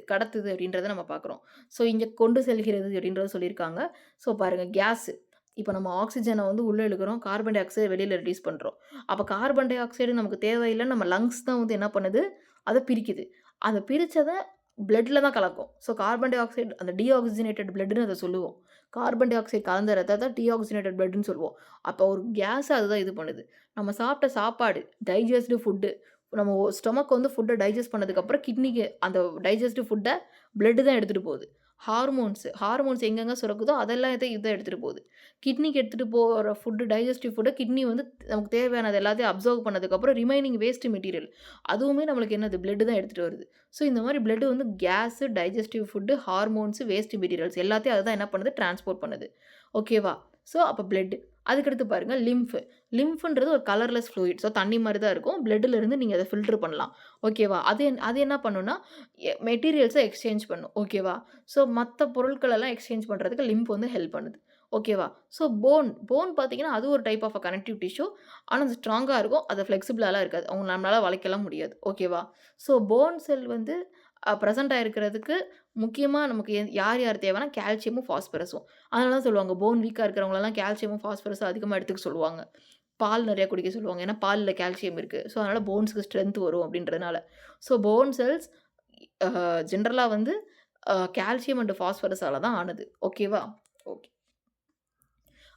அப்படின்றத நம்ம பார்க்குறோம். ஸோ இங்க கொண்டு செல்கிறது அப்படின்றத சொல்லியிருக்காங்க. ஸோ பாருங்க கேஸ். இப்ப நம்ம ஆக்ஸிஜன வந்து உள்ள இழுக்கிறோம். கார்பன் டை ஆக்சைடு வெளியில ரிலீஸ் பண்றோம். அப்ப கார்பன் டை ஆக்சைடு நமக்கு தேவையில்லன்னு நம்ம லங்ஸ் தான் வந்து என்ன பண்ணுது? அத பிரிக்குது. அத பிரிச்சத பிளட்ல தான் கலக்கும். ஸோ கார்பன் டை ஆக்சைடு அந்த டீஆக்ஸிஜனேட்டட் பிளட்ன்னு அத சொல்லுவோம். கார்பன் டை ஆக்சைடு கலந்த ரத்தத்த டீஆக்ஸிஜனேட்டட் பிளட்ன்னு சொல்லுவோம். அப்ப ஒரு கேஸ அதுதான் இது பண்ணுது. நம்ம சாப்பிட்ட சாப்பாடு, டைஜஸ்டு ஃபுட் நம்ம ஸ்டொமக் வந்து ஃபுட்ட டைஜஸ்ட் பண்ணதுக்கப்புறம் கிட்னிக்கு அந்த டைஜஸ்டிவ் ஃபுட்ட பிளட் தான் எடுத்துட்டு போகுது. ஹார்மோன்ஸ் எங்கெங்க சுரக்குதோ அதெல்லாம் இத எடுத்துட்டு போகுது. கிட்னிக்கு எடுத்துட்டு போற டைஜஸ்டிவ் ஃபுட்ட கிட்னி வந்து நமக்கு தேவையானது எல்லாத்தையும் அப்சர்வ் பண்ணதுக்கப்புறம் ரிமைனிங் வேஸ்ட் மெட்டீரியல் அதுவுமே நம்மளுக்கு என்னது பிளட் தான் எடுத்துட்டு வருது. ஸோ இந்த மாரி பிளட் வந்து gas, digestive food, hormones, waste materials எல்லாத்தையும் அதுதான் என்ன பண்ணுது? டிரான்ஸ்போர்ட் பண்ணுது. ஓகேவா? ஸோ அப்ப பிளட். அதுக்கடுத்து பாருங்க லிம்ஃப். லிம்ஃப்ன்றது ஒரு கலர்லெஸ் ஃப்ளூயிட். ஸோ தண்ணி மாரி தான் இருக்கும். பிளட்ல இருந்து நீங்க அத ஃபில்டர் பண்ணலாம். ஓகேவா? அது என்ன பண்ணும்னா, மெட்டீரியல்ஸ எக்ஸ்சேஞ்ச் பண்ணும். ஓகேவா? ஸோ மத்த பொருட்கள் எல்லாம் எக்ஸ்சேஞ்ச் பண்றதுக்கு லிம்ப் வந்து ஹெல்ப் பண்ணுது. ஓகேவா? ஸோ போன் பார்த்தீங்கன்னா, அது ஒரு type of a connective tissue. ஆனா அது ஸ்ட்ராங்கா இருக்கும். அது ஃப்ளெக்சிபிளாலாம் இருக்காது. நம்மளால வளைக்கலாம் முடியாது. ஓகேவா? ஸோ போன் செல் வந்து பிரசன்ட் ஆயிருக்கிறதுக்கு முக்கியமா நமக்கு யார் யார் தேவைன்னா, கால்சியமும், பாஸ்பரஸும். அதனால தான் சொல்லுவாங்க, போன் வீக்கா இருக்கிறவங்களலாம் கால்சியமும், பாஸ்பரஸும் அதிகமா எடுத்துக்க சொல்லுவாங்க. பால் நெறைய குடிக்க சொல்லுவாங்க. ஏன்னா, பால்ல கால்சியம் இருக்கு. ஸோ, அதனால போன்ஸ்க்கு ஸ்ட்ரென்த் வரும் அப்படின்றதுனால. ஸோ, போன் செல்ஸ் அ ஜெனரலா வந்து கால்சியம் அண்ட் பாஸ்பரஸால தான் ஆனது. ஓகேவா? ஓகே.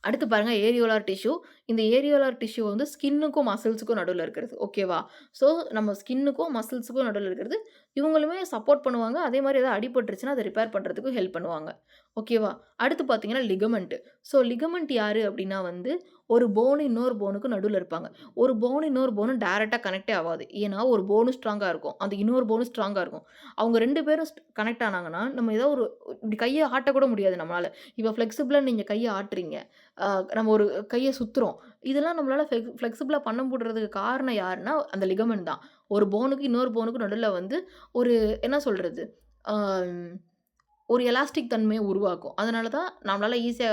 அடுத்து பாருங்க ஏரியோலார் டிஷ்யூ. இந்த ஏரியோலார் டிஷ்யூ வந்து ஸ்கின்னுக்கும், மசில்ஸுக்கும் நடுவுல இருக்கிறது. ஓகேவா? ஸோ, நம்ம ஸ்கின்னுக்கும், மசில்ஸுக்கும் நடுவுல இருக்கிறது. இவங்களுமே சப்போர்ட் பண்ணுவாங்க. அதே மாரி ஏதாவது அடிபட்டுருச்சுன்னா, அத ரிப்பேர் பண்றதுக்கும் ஹெல்ப் பண்ணுவாங்க. ஓகேவா? அடுத்து பார்த்தீங்கன்னா லிகமெண்ட். ஸோ, லிகமெண்ட் யாரு அப்டின்னா வந்து, ஒரு போன் இன்னொரு போனுக்கு நடுவுல இருப்பாங்க. ஒரு போன் இன்னொரு போனும் டைரக்ட்டா கனெக்ட்டே ஆவாது. ஏன்னா, ஒரு போனும் ஸ்ட்ராங்கா இருக்கும். அந்த இன்னொரு போனும் ஸ்ட்ராங்கா இருக்கும். அவங்க 2 பேரும் கனெக்ட் ஆனாங்கன்னா, நம்ம ஏதோ ஒரு இப்டி கைய ஆட்டக்கூட முடியாது நம்மளால. இப்ப ஃப்ளெக்சிபிளா நீங்க கைய ஆட்டுறீங்க. அ நம்ம ஒரு கைய சுத்துறோம். இதெல்லாம் நம்மளால ஃப்ளெக்சிபிளா பண்ண முடிறதுக்கு காரணம் யாருன்னா, அந்த லிகமெண்ட் தான். ஒரு போனுக்கு இன்னொரு போனுக்கு நடுவுல வந்து ஒரு என்ன சொல்றது? ஆ ஒரு எலாஸ்டிக் தன்மைய உருவாக்கும். அதனால தான் நம்மளால ஈஸியா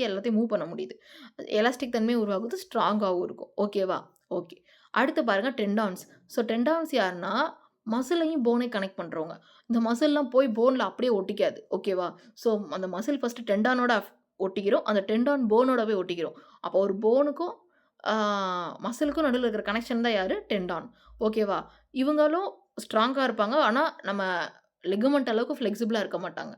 எல்லாத்தையும் மூவ் பண்ண முடியுது. எலாஸ்டிக் தன்மைய உருவாக்குது, ஸ்ட்ராங்காவும் இருக்கும். ஓகேவா? ஓகே. அடுத்து பாருங்க டெண்டான்ஸ். ஸோ டெண்டான்ஸ் யாருன்னா, மசிலையும் போனையும் கனெக்ட் பண்றவங்க. இந்த மசில்லாம் போய் போன்ல அப்படியே ஒட்டிக்காது. ஓகேவா? ஸோ அந்த மசில் ஃபர்ஸ்ட்டு டெண்டானோட ஒட்டிக்கிறோம். அந்த டெண்டான் போனோட போய் ஒட்டிக்கிறோம். அப்போ ஒரு போனுக்கும் ஆ மசிலுக்கும் நடுவுல இருக்கிற கனெக்ஷன் தான் யாரு? டெண்டான். ஓகேவா? இவங்களும் ஸ்ட்ராங்கா இருப்பாங்க. ஆனா நம்ம லிகமெண்ட் அளவுக்கு ஃப்ளெக்சிபிளா இருக்க மாட்டாங்க.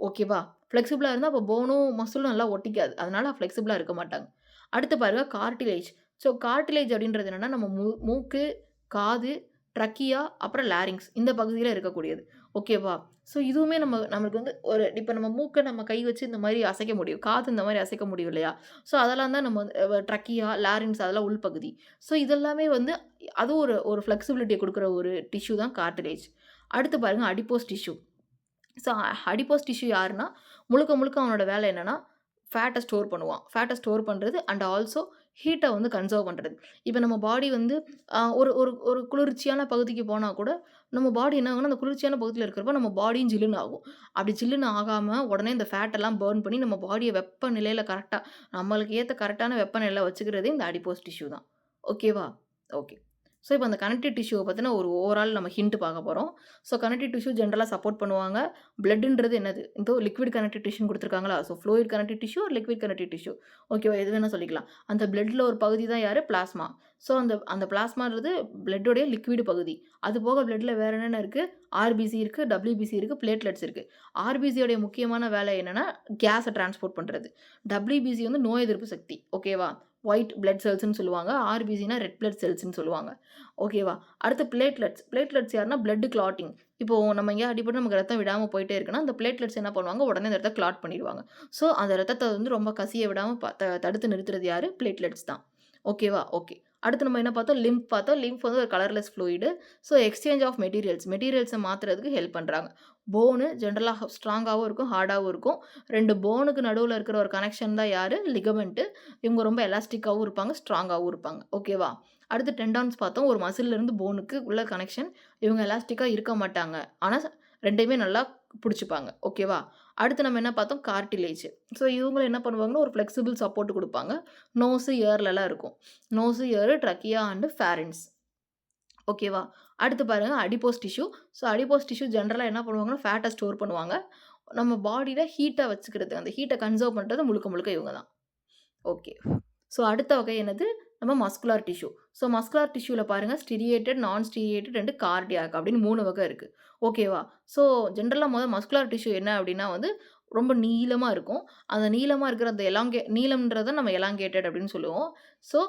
ஓகேவா? ஃப்ளெக்சிபிளா இருந்தா அப்போ போனும், மசிலும் நல்லா ஒட்டிக்காது. அதனால ஃப்ளெக்சிபிளா இருக்க மாட்டாங்க. அடுத்து பாருங்க கார்டிலேஜ். ஸோ கார்டிலேஜ் அப்படின்றது என்னன்னா, நம்ம மூக்கு, காது, ட்ரக்கியா, அப்புறம் லாரிங்ஸ் இந்த பகுதியில இருக்கக்கூடியது. ஓகேவா? ஸோ இதுவுமே நமக்கு வந்து ஒரு இப்ப நம்ம மூக்க நம்ம கை வச்சு இந்த மாரி அசைக்க முடியும். காது இந்த மாரி அசைக்க முடியும் இல்லையா? ஸோ அதெல்லாம் தான் நம்ம வந்து ட்ரக்கியா, லாரிங்ஸ் அதெல்லாம் உள்பகுதி. ஸோ இதெல்லாமே வந்து அதுவும் ஒரு ஒரு ஃப்ளெக்சிபிலிட்டிய குடுக்குற ஒரு டிஷ்யூ தான் கார்டிலேஜ். அடுத்து பாருங்க adipose tissue. So adipose tissue யாருன்னா, முழுக்க முழுக்க அவனோட வேலை என்னன்னா, ஃபேட்ட ஸ்டோர் பண்ணுவான். ஃபேட்ட ஸ்டோர் பண்றது அண்ட் ஆல்சோ ஹீட்ட வந்து கன்சர்வ் பண்றது. இப்ப நம்ம பாடி வந்து ஒரு ஒரு ஒரு குளிர்ச்சியான பகுதிக்கு போனா கூட, நம்ம பாடி என்ன ஆகும்னா, அந்த குளிர்ச்சியான பகுதியில இருக்கிறப்போ நம்ம பாடியும் ஜில்லுன்னு ஆகும். அப்படி ஜில்லுன்னு ஆகாம உடனே இந்த ஃபேட் எல்லாம் பர்ன் பண்ணி நம்ம பாடிய வெப்பநிலையில கரெக்ட்டா நம்மளுக்கு ஏத்த கரெக்ட்டான வெப்பநிலையில வச்சுக்கிறதே இந்த அடிப்போஸ் டிஷ்யூ தான். ஓகேவா? ஓகே. ஸோ, இப்போ அந்த கனெக்டிவ் டிஷ்யூவ பத்தின ஒரு ஓவரால் நம்ம ஹிண்ட் பார்க்க போறோம். ஸோ, கனெக்டிவ் டிஷ்யூ ஜென்ரலா சப்போர்ட் பண்ணுவாங்க. பிளட்ன்றது என்னது? இதோ லிக்விட் கனெக்டிவ் டிஷ்யூன்னு குடுத்துருக்காங்களா? So, fluid connective tissue or liquid connective tissue. ஓகேவா? எது வேணா சொல்லிக்கலாம். அந்த பிளட்ல ஒரு பகுதி தான் யாரு? பிளாஸ்மா. ஸோ, அந்த அந்த பிளாஸ்மான்றது பிளட்டோடைய லிக்விட் பகுதி. அது போக பிளட்ல வேற என்னென்ன இருக்கு? ஆர்பிசி இருக்கு, டபிள்யூபிசி இருக்கு, பிளேட்லெட்ஸ் இருக்கு. ஆர்பிசியோடைய முக்கியமான வேலை என்னன்னா, கேஸ டிரான்ஸ்போர்ட் பண்றது. டபிள்யூபிசி வந்து நோய் எதிர்ப்பு சக்தி. ஓகேவா? ஒயிட் பிளட் செல்ஸ்ன்னு சொல்லுவாங்க. ஆர்பிசினா ரெட் பிளட் செல்ஸ்ன்னு சொல்லுவாங்க. ஓகேவா? அடுத்து பிளேட்லெட்ஸ். பிளேட்லெட்ஸ் யாருன்னா பிளட் கிளாட்டிங். இப்போ நம்ம எங்கேயாவது அடிபட்டு நமக்கு ரத்தம் விடாம போயிட்டே இருக்குன்னா, அந்த பிளேட்லெட்ஸ் என்ன பண்ணுவாங்க? உடனே அந்த இடத்த கிளாட் பண்ணிருவாங்க. ஸோ, அந்த ரத்தத்த வந்து ரொம்ப கசிய விடாம தடுத்து நிறுத்துறது யாரு? பிளேட்லெட்ஸ் தான். ஓகேவா? ஓகே. அடுத்து நம்ம என்ன பார்த்தோம்? லிம்ப் பார்த்தோம். லிம்ப் வந்து ஒரு colourless fluid. So, exchange of மெட்டீரியல்ஸ மாத்துறதுக்கு ஹெல்ப் பண்றாங்க. போனு ஜென்ரலா ஸ்ட்ராங்காவும் இருக்கும், ஹார்டாவும் இருக்கும். 2 போனுக்கு நடுவுல இருக்கிற ஒரு கனெக்ஷன் தான் யாரு? லிகமெண்ட். இவங்க ரொம்ப எலாஸ்டிக்காவும் இருப்பாங்க, ஸ்ட்ராங்காவும் இருப்பாங்க. ஓகேவா? அடுத்து டெண்டான்ஸ் பார்த்தோம். ஒரு மசில்ல இருந்து போனுக்கு உள்ள கனெக்ஷன். இவங்க எலாஸ்டிக்கா இருக்க மாட்டாங்க. ஆனா 2யுமே நல்லா புடிச்சுப்பாங்க. ஓகேவா? அடுத்து நம்ம என்ன பார்த்தோம்? கார்டிலேஜ். ஸோ இவங்க என்ன பண்ணுவாங்கன்னா, ஒரு ஃப்ளெக்சிபிள் சப்போர்ட் குடுப்பாங்க. நோஸு, இயர்லலாம் இருக்கும். Nose, year, trachea and fairings. ஓகேவா? அடுத்து பாருங்க adipose tissue. So adipose tissue ஜென்ரலா என்ன பண்ணுவாங்கன்னா, ஃபேட்ட ஸ்டோர் பண்ணுவாங்க. நம்ம பாடியில ஹீட்ட வச்சுக்கிறது, அந்த ஹீட்ட கன்சர்வ் பண்றது முழுக்க முழுக்க இவங்க தான். ஓகே. ஸோ அடுத்த வகை என்னது? நம்ம மஸ்குலர் டிஷ்யூ. ஸோ மஸ்குலர் டிஷ்யூல பாருங்க ஸ்டிரிయేటెడ్, நான் ஸ்டிரிయేటెడ్ அண்ட் கார்டியாக் அப்படின்னு 3 வகை இருக்கு. ஓகேவா? ஸோ ஜென்ரலா மஸ்குலர் டிஷ்யூ என்ன அப்படின்னா வந்து ரொம்ப நீளமா இருக்கும். அந்த நீளமா இருக்கிற அந்த நீளம்ன்றத நம்ம எலாங்கேட்டட் அப்படின்னு சொல்லுவோம். ஸோ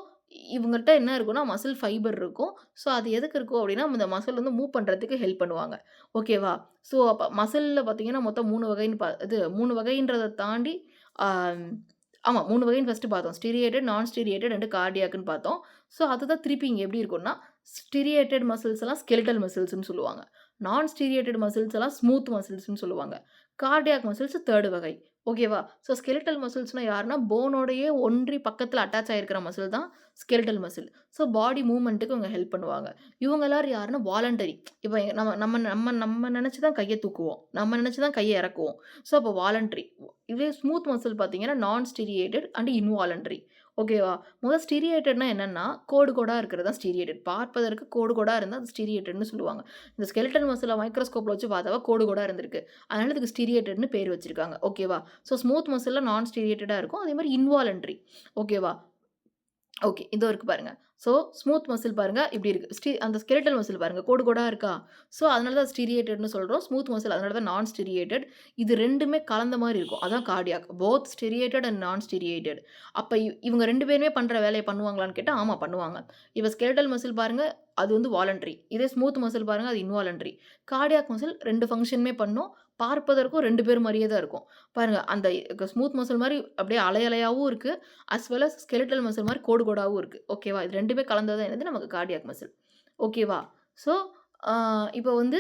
இவங்கள்ட்ட என்ன இருக்கும்னா மசில் ஃபைபர் இருக்கும். ஸோ அது எதுக்கு இருக்கும் அப்படின்னா, இந்த மசில் வந்து மூவ் பண்றதுக்கு ஹெல்ப் பண்ணுவாங்க. ஓகேவா? ஸோ அப்ப மசில்ல பார்த்தீங்கன்னா மொத்தம் 3 வகைன்னு 3 வகைன்றத தாண்டி ஆ ஆமா 3 வகைன்னு ஃபர்ஸ்ட்டு பார்த்தோம். ஸ்டிரிయేటెడ్, நான் ஸ்டிரிయేటెడ్ அண்ட் கார்டியாக்ன்னு பார்த்தோம். ஸோ அதுதான் திருப்பி இங்க எப்படி இருக்கும்னா, ஸ்டிரிయేటెడ్ மசில்ஸ் எல்லாம் ஸ்கெலிட்டல் மசில்ஸ்ன்னு சொல்லுவாங்க. நான் ஸ்டிரிయేటెడ్ மசில்ஸ் எல்லாம் ஸ்மூத் மசில்ஸ்ன்னு சொல்லுவாங்க. கார்டியாக் மசில்ஸ் 3 வகை. ஓகேவா? ஸோ ஸ்கெலிட்டல் மசில்ஸ்னா யாருன்னா, போனோடயே ஒன்றி பக்கத்துல அட்டாச் ஆயிருக்கிற மசில் தான் ஸ்கெலிட்டல் மசில். ஸோ பாடி மூவ்மென்ட்க்கு இவங்க ஹெல்ப் பண்ணுவாங்க. இவங்க எல்லாரும் யாருன்னா வாலண்டரி. இப்ப நம்ம நம்ம நம்ம நம்ம நெனச்சு தான் கைய தூக்குவோம். நம்ம நெனச்சு தான் கைய இறக்குவோம். ஸோ அப்போ வாலண்டரி. இதே ஸ்மூத் மசில் பார்த்தீங்கன்னா, நான் ஸ்டிரிయేటెడ్ அண்ட் இன்வாலண்டரி. ஓகேவா? ஸ்டிரிయేటెడ్னா என்னன்னா, கோடு கோடா இருக்கிறது தான் ஸ்டிரிయేటెడ్. பார்ப்பதற்கு கோடு கோடா இருந்தா அது ஸ்டிரிయేటెడ్ன்னு சொல்லுவாங்க. இந்த ஸ்கெலிட்டல் மசில மைக்ரோஸ்கோப்ல வச்சு பார்த்தா கோடு கோடா இருந்திருக்கு. அதனால இதுக்கு ஸ்டிரிయేటెడ్ன்னு பேர் வச்சிருக்காங்க. ஓகேவா? ஸோ ஸ்மூத் மசில்ல நான் ஸ்டிரிయేటెடா இருக்கும். அதே மாரி இன்வாலண்டரி. ஓகேவா? ஓகே. இதோ இருக்கு பாருங்க. ஸோ ஸ்மூத் மசில் பாருங்க இப்டி இருக்கு. அந்த ஸ்கெலிட்டல் மசில் பாருங்க கோடு கோடா இருக்கா? ஸோ அதனால தான் ஸ்டிரிయేటెడ్ன்னு சொல்றோம். ஸ்மூத் மசில் அதனால தான் நான் ஸ்டிரிయేటెட். இது 2மே கலந்த மாரி இருக்கும். அதான் கார்டியாக். போத் ஸ்டிரிయేటెட் அண்ட் நான் ஸ்டிரிయేటెட். அப்ப இவங்க 2 பேருமே பண்ற வேலைய பண்ணுவாங்களான்னு கேட்டா, ஆமா பண்ணுவாங்க. இப்ப ஸ்கெலிட்டல் மசில் பாருங்க, அது வந்து வாலண்டரி. இதே ஸ்மூத் மசில் பாருங்க, அது இன்வாலண்டரி. கார்டியாக் மசில் 2 ஃபங்ஷனுமே பண்ணும். பார்ப்பதற்கும் 2 பேர் மாரியே தான் இருக்கும். பாருங்க அந்த ஸ்மூத் மசில் மாரி அப்படியே அலை அலையாவும் இருக்கு. As well as skeletal muscle மாரி கோடு கோடாவும் இருக்கு. ஓகேவா? இது 2மே கலந்தது தான் என்னது நமக்கு கார்டியாக் மசில். ஓகேவா? ஸோ ஆ இப்போ வந்து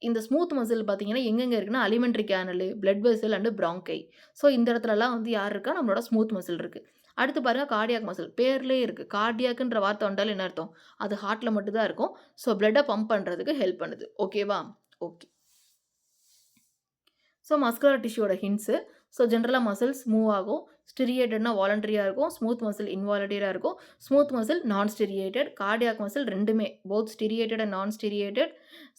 இந்த ஸ்மூத் மசில் பார்த்தீங்கன்னா, எங்கெங்க இருக்குன்னா, alimentary canal, blood vessel and bronchi. So இந்த இடத்துலலாம் வந்து யார் இருக்கா? நம்மளோட ஸ்மூத் மசில் இருக்கு. அடுத்து பாருங்க கார்டியாக் மசில். பேர்லயே இருக்கு. கார்டியாக்ன்ற வார்த்தை வந்தாலே என்ன அர்த்தம்? அது ஹார்ட்ல மட்டும் தான் இருக்கும். ஸோ பிளட்ட பம்ப் பண்றதுக்கு ஹெல்ப் பண்ணுது. ஓகேவா? ஓகே. ஸோ மஸ்குலர் டிஷ்யூவோட ஹிண்ட்ஸு. ஸோ ஜென்ரலா மசில்ஸ் மூவ் ஆகும். ஸ்டிரிయేటెడ్னா வாலண்டரியா இருக்கும். ஸ்மூத் மசில் இன்வாலண்டரியா இருக்கும். ஸ்மூத் மசில் நான் ஸ்டிரிయేటెడ్. கார்டியாக் மசில் 2மே போத் ஸ்டிரிయేటెడ్ அண்ட் நான் ஸ்டிரிయేటెడ్.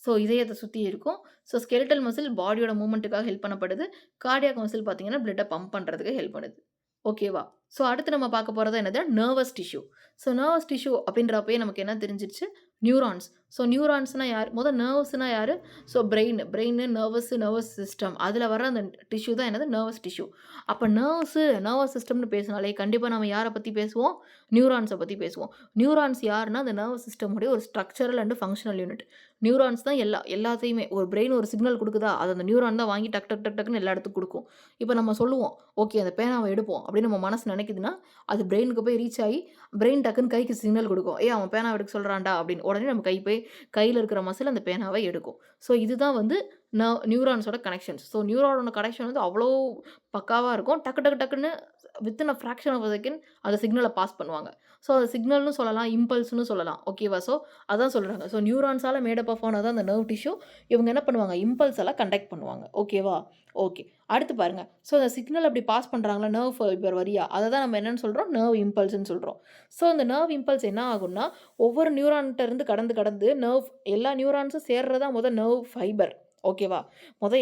ஸோ இதயத்த சுத்தி இருக்கும். ஸோ ஸ்கெலிட்டல் மசில் பாடியோட மூவ்மெண்ட்டுக்காக ஹெல்ப் பண்ணப்படுது. கார்டியாக் மசில் பார்த்தீங்கன்னா, பிளட்ட பம்ப் பண்றதுக்கு ஹெல்ப் பண்ணுது. ஓகேவா? ஸோ அடுத்து நம்ம பார்க்க போறது என்னது? Nervous tissue. So nervous tissue அப்படின்றப்பயே நமக்கு என்ன தெரிஞ்சிருச்சு? நியூரான்ஸ். ஸோ நியூரான்ஸ்னா யார்? நர்வ்ஸ்னா யாரு? ஸோ பிரெயின், நர்வஸ் சிஸ்டம் அதில வர அந்த டிஷ்யூ தான் என்னது? Nervous tissue. அப்ப நர்வஸ் சிஸ்டம்னு பேசினாலே கண்டிப்பா நம்ம யார பத்தி பேசுவோம்? நியூரான்ஸ பத்தி பேசுவோம். நியூரான்ஸ் யாருன்னா, அந்த நர்வஸ் சிஸ்டம் உடைய ஒரு structural and functional unit. Neurons தான் எல்லாத்தையுமே ஒரு பிரெயின் ஒரு சிக்னல் குடுக்குதா, அது அந்த நியூரான் தான் வாங்கி டக் டக் டக் டக்ன்னு எல்லா இடத்துக்கும் குடுக்கும். இப்ப நம்ம சொல்லுவோம், "ஓகே அந்த பேனாவ எடுப்போம்" அப்படின்னு நம்ம மனசு நெனைக்குதுன்னா, அது பிரெயினுக்கு போய் ரீச் ஆயி, பிரெயின் டக்குன்னு கைக்கு சிக்னல் குடுக்கும். "ஏய் அவன் பேனாவ எடுக்க சொல்றான்டா" அப்படின்னு. உடனே நம்ம கை போய் கையில இருக்கிற மசில் அந்த பேனாவ எடுக்கும். ஸோ இதுதான் வந்து நியூரான்ஸோட கனெக்ஷன்ஸ். ஸோ நியூரானோட கனெக்ஷன் வந்து அவ்வளோ பக்காவா இருக்கும். டக்கு டக்கு டக்குன்னு within a fraction of a second அந்த சிக்னல பாஸ் பண்ணுவாங்க. ஸோ அது சிக்னல்னு சொல்லலாம், இம்பல்ஸ்ன்னு சொல்லலாம். ஓகேவா? ஸோ அதான் சொல்றாங்க. ஸோ நியூரான்ஸால மேட் அப் ஆஃப் ஆனது அந்த நர்வ் டிஷ்யூ. இவங்க என்ன பண்ணுவாங்க? இம்பல்ஸ் எல்லாம் கண்டக்ட் பண்ணுவாங்க. ஓகேவா? ஓகே. அடுத்து பாருங்க. ஸோ அந்த சிக்னல் அப்படி பாஸ் பண்றாங்கல்ல நர்வ் ஃபைபர் வழியா, அத தான் நம்ம என்னன்னு சொல்றோம்? நர்வ் இம்பல்ஸ்ன்னு சொல்றோம். ஸோ அந்த நர்வ் இம்பல்ஸ் என்ன ஆகும்னா, ஒவ்வொரு நியூரான்ட்ட இருந்து கடந்து கடந்து எல்லா நியூரான்ஸும் சேர்றது தான் நர்வ் ஃபைபர். ஓகேவா?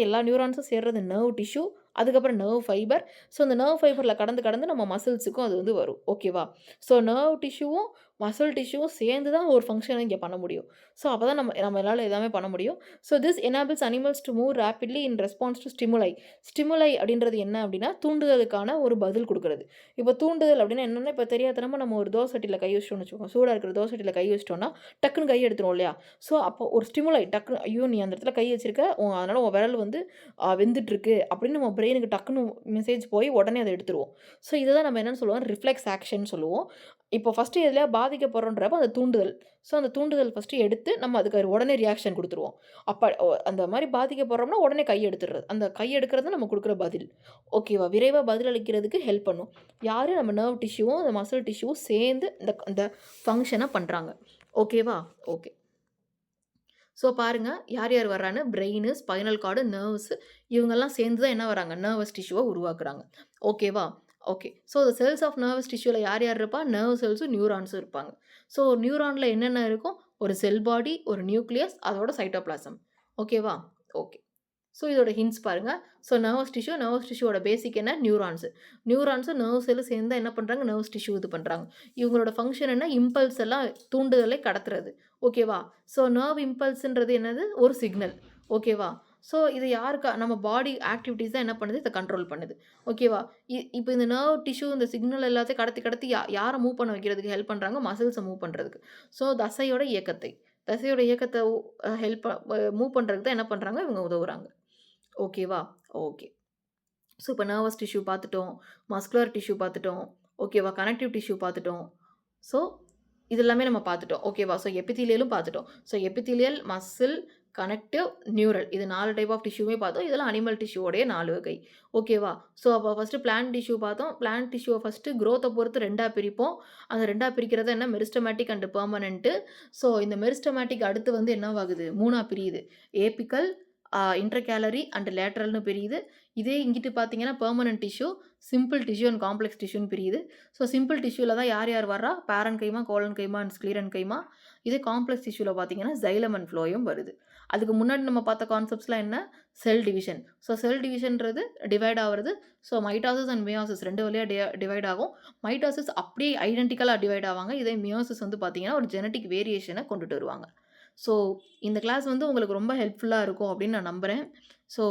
எல்லா நியூரான்ஸும் சேர்றது நர்வ் டிஷ்யூ. அதுக்கப்புறம் நர்வ் ஃபைபர். ஸோ அந்த நர்வ் ஃபைபர்ல கடந்து கடந்து நம்ம மசில்ஸுக்கும் அது வந்து வரும். ஓகேவா? ஸோ நர்வ் டிஷ்யூவும், மசில் டிஷ்யூவும் சேர்ந்து தான் ஒரு ஃபங்ஷன இங்க பண்ண முடியும். ஸோ அப்பதான் நம்மளால எல்லாமே பண்ண முடியும். So this enables animals to move rapidly in response to stimuli. Stimuli அப்படின்றது என்ன அப்படின்னா, தூண்டுதலுக்கான ஒரு பதில் குடுக்குறது. இப்போ தூண்டுதல் அப்படின்னா என்னன்னா, இப்போ தெரியாத்தனமா நம்ம ஒரு தோசை சட்டியில கை வச்சுட்டோம்னு வச்சுக்கோங்க. சூடா இருக்கிற தோசை சட்டியில கை வச்சுட்டோம்னா, டக்குன்னு கை எடுத்துருவோம் இல்லையா? ஸோ அப்போ ஒரு ஸ்டிமுலை டக்குனு ஐயோ! நீ அந்த இடத்துல கை வச்சிருக்க. அதனால உன் விரல் வந்து வெந்துட்டுருக்கு அப்படின்னு நம்ம பிரெயினுக்கு டக்குன்னு மெசேஜ் போய் உடனே அத எடுத்துருவோம். ஸோ இத தான் நம்ம என்னன்னு சொல்லுவோம்? ரிஃப்ளெக்ஸ் ஆக்ஷன் சொல்லுவோம். இப்போ ஃபர்ஸ்ட்டு எதுலயா பாதிக்கப்படுறோன்றப்ப அந்த தூண்டுதல். ஸோ அந்த தூண்டுதல் ஃபர்ஸ்ட்டு எடுத்து நம்ம அதுக்கு உடனே ரியாக்ஷன் குடுத்துருவோம். அந்த மாரி பாதிக்கப்படுறோம்னா உடனே கை எடுத்துடுறது. அந்த கை எடுக்கிறது நம்ம குடுக்குற பதில். ஓகேவா? விரைவா பதில் அளிக்கிறதுக்கு ஹெல்ப் பண்ணும். யாரு? நம்ம நர்வ் டிஷ்யூவும், அந்த மசில் டிஷ்யூவும் சேர்ந்து இந்த ஃபங்ஷன பண்றாங்க. ஓகேவா? ஓகே. ஸோ பாருங்க, யார் யார் வர்றான்னு பிரெயினு, ஸ்பைனல் கார்டு, நர்வ்ஸு இவங்கெல்லாம் சேர்ந்து தான் என்ன வராங்க? நர்வஸ் டிஷ்யூவ உருவாக்குறாங்க. ஓகேவா? Okay. So the cells of nervous டிஷ்யூல யார் யார் இருப்பா? நர்வ் செல்ஸும், நியூரான்ஸும் இருப்பாங்க. ஸோ நியூரான்ல என்னென்ன இருக்கும்? ஒரு செல் பாடி, ஒரு நியூக்ளியஸ், அதோட சைட்டோபிளாசம். ஓகேவா? ஓகே. ஸோ இதோட ஹிண்ட்ஸ் பாருங்க. ஸோ நர்வஸ் டிஷ்யூவோட பேசிக் என்ன? நியூரான்ஸு. நியூரான்ஸும் நர்வ் செல்லும் சேர்ந்து என்ன பண்றாங்க? நர்வஸ் டிஷ்யூ இது பண்றாங்க. இவங்களோட ஃபங்ஷன் என்ன? இம்பல்ஸ் எல்லாம் தூண்டுதலை கடத்துறது. ஓகேவா? ஸோ நர்வ் இம்பல்ஸ்ன்றது என்னது? ஒரு சிக்னல். ஓகேவா? ஸோ இது நம்ம பாடி ஆக்டிவிட்டீஸ் தான் என்ன பண்ணுது? இத கண்ட்ரோல் பண்ணுது. ஓகேவா? இப்ப இந்த நர்வ் டிஷ்யூ இந்த சிக்னல் எல்லாத்தையும் கடத்தி கடத்தி யார மூவ் பண்ண வைக்கிறதுக்கு ஹெல்ப் பண்றாங்க? மசில்ஸ மூவ் பண்றதுக்கு. ஸோ தசையோட இயக்கத்த ஹெல்ப் மூவ் பண்றதுக்கு தான் என்ன பண்றாங்க? இவங்க உதவுறாங்க. ஓகேவா? ஓகே. ஸோ இப்ப நர்வஸ் டிஷ்யூ பார்த்துட்டோம். மஸ்குலர் டிஷ்யூ பார்த்துட்டோம். ஓகேவா? கனெக்டிவ் டிஷ்யூ பார்த்துட்டோம். ஸோ இது எல்லாமே நம்ம பார்த்துட்டோம். ஓகேவா? ஸோ எபித்தீலியலும் பார்த்துட்டோம். So epithelial, muscle, connective, neural இது 4 டைப் ஆஃப் டிஷ்யூமே பார்த்தோம். இதெல்லாம் அனிமல் டிஷ்யூவோடைய 4 வகை. ஓகேவா? ஸோ அப்போ ஃபர்ஸ்ட்டு பிளான்ட் டிஷ்யூ பார்த்தோம். பிளான்ட் டிஷ்யூவ ஃபர்ஸ்ட்டு குரோத்த பொறுத்து 2ஆ பிரிப்போம். அந்த 2ஆ பிரிக்கிறது என்ன? Meristematic and permanent. ஸோ இந்த மெரிஸ்டமேட்டிக் அடுத்து வந்து என்னவாகுது? 3ஆ பிரியுது. ஏபிக்கல், இன்டர்கேலரி அண்ட் லேட்டரல்னு பிரியுது. இதே இங்கிட்டு பார்த்தீங்கன்னா permanent tissue, simple tissue and complex டிஷ்யூன்னு பிரியுது. ஸோ சிம்பிள் டிஷ்யூல தான் யார் யார் வர்றா? Parenchyma, collenchyma and sclerenchyma. இதே காம்ப்ளெக்ஸ் டிஷ்யூல பார்த்தீங்கன்னா ஜைலம் அண்ட் ஃப்ளோயம் வருது. அதுக்கு முன்னாடி நம்ம பார்த்த கான்செப்ட்ஸ்லாம் என்ன? Cell division. ஸோ செல் டிவிஷன்றது டிவைட் ஆவுறது. ஸோ மைட்டாசிஸ் அண்ட் மியோசிஸ் 2 வழியா டிவைட் ஆகும். மைட்டாசிஸ் அப்படியே ஐடென்டிக்கலா டிவைட் ஆவாங்க. இதே மியோசிஸ் வந்து பார்த்தீங்கன்னா, ஒரு ஜெனடிக் வேரியேஷன கொண்டுட்டு வருவாங்க. ஸோ இந்த கிளாஸ் வந்து உங்களுக்கு ரொம்ப ஹெல்ப்ஃபுல்லா இருக்கும் அப்படின்னு நான் நம்புறேன். ஸோ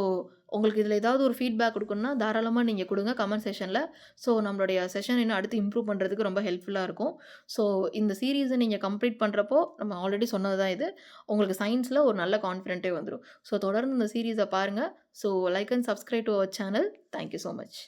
உங்களுக்கு இதில ஏதாவது ஒரு ஃபீட்பேக் குடுக்கணும்னா, தாராளமா நீங்க குடுங்க கமெண்ட் செக்ஷன்ல. ஸோ நம்மளுடைய செஷன் இன்னும் அடுத்து இம்ப்ரூவ் பண்றதுக்கு ரொம்ப ஹெல்ப்ஃபுல்லா இருக்கும். ஸோ இந்த சீரிஸ நீங்க கம்ப்ளீட் பண்றப்போ, நம்ம ஆல்ரெடி சொன்னது தான் இது. உங்களுக்கு சயின்ஸ்ல ஒரு நல்ல கான்ஃபிடென்ட்டே வந்துரும். ஸோ தொடர்ந்து இந்த சீரிஸ பாருங்க. So like and subscribe to our channel. Thank you so much.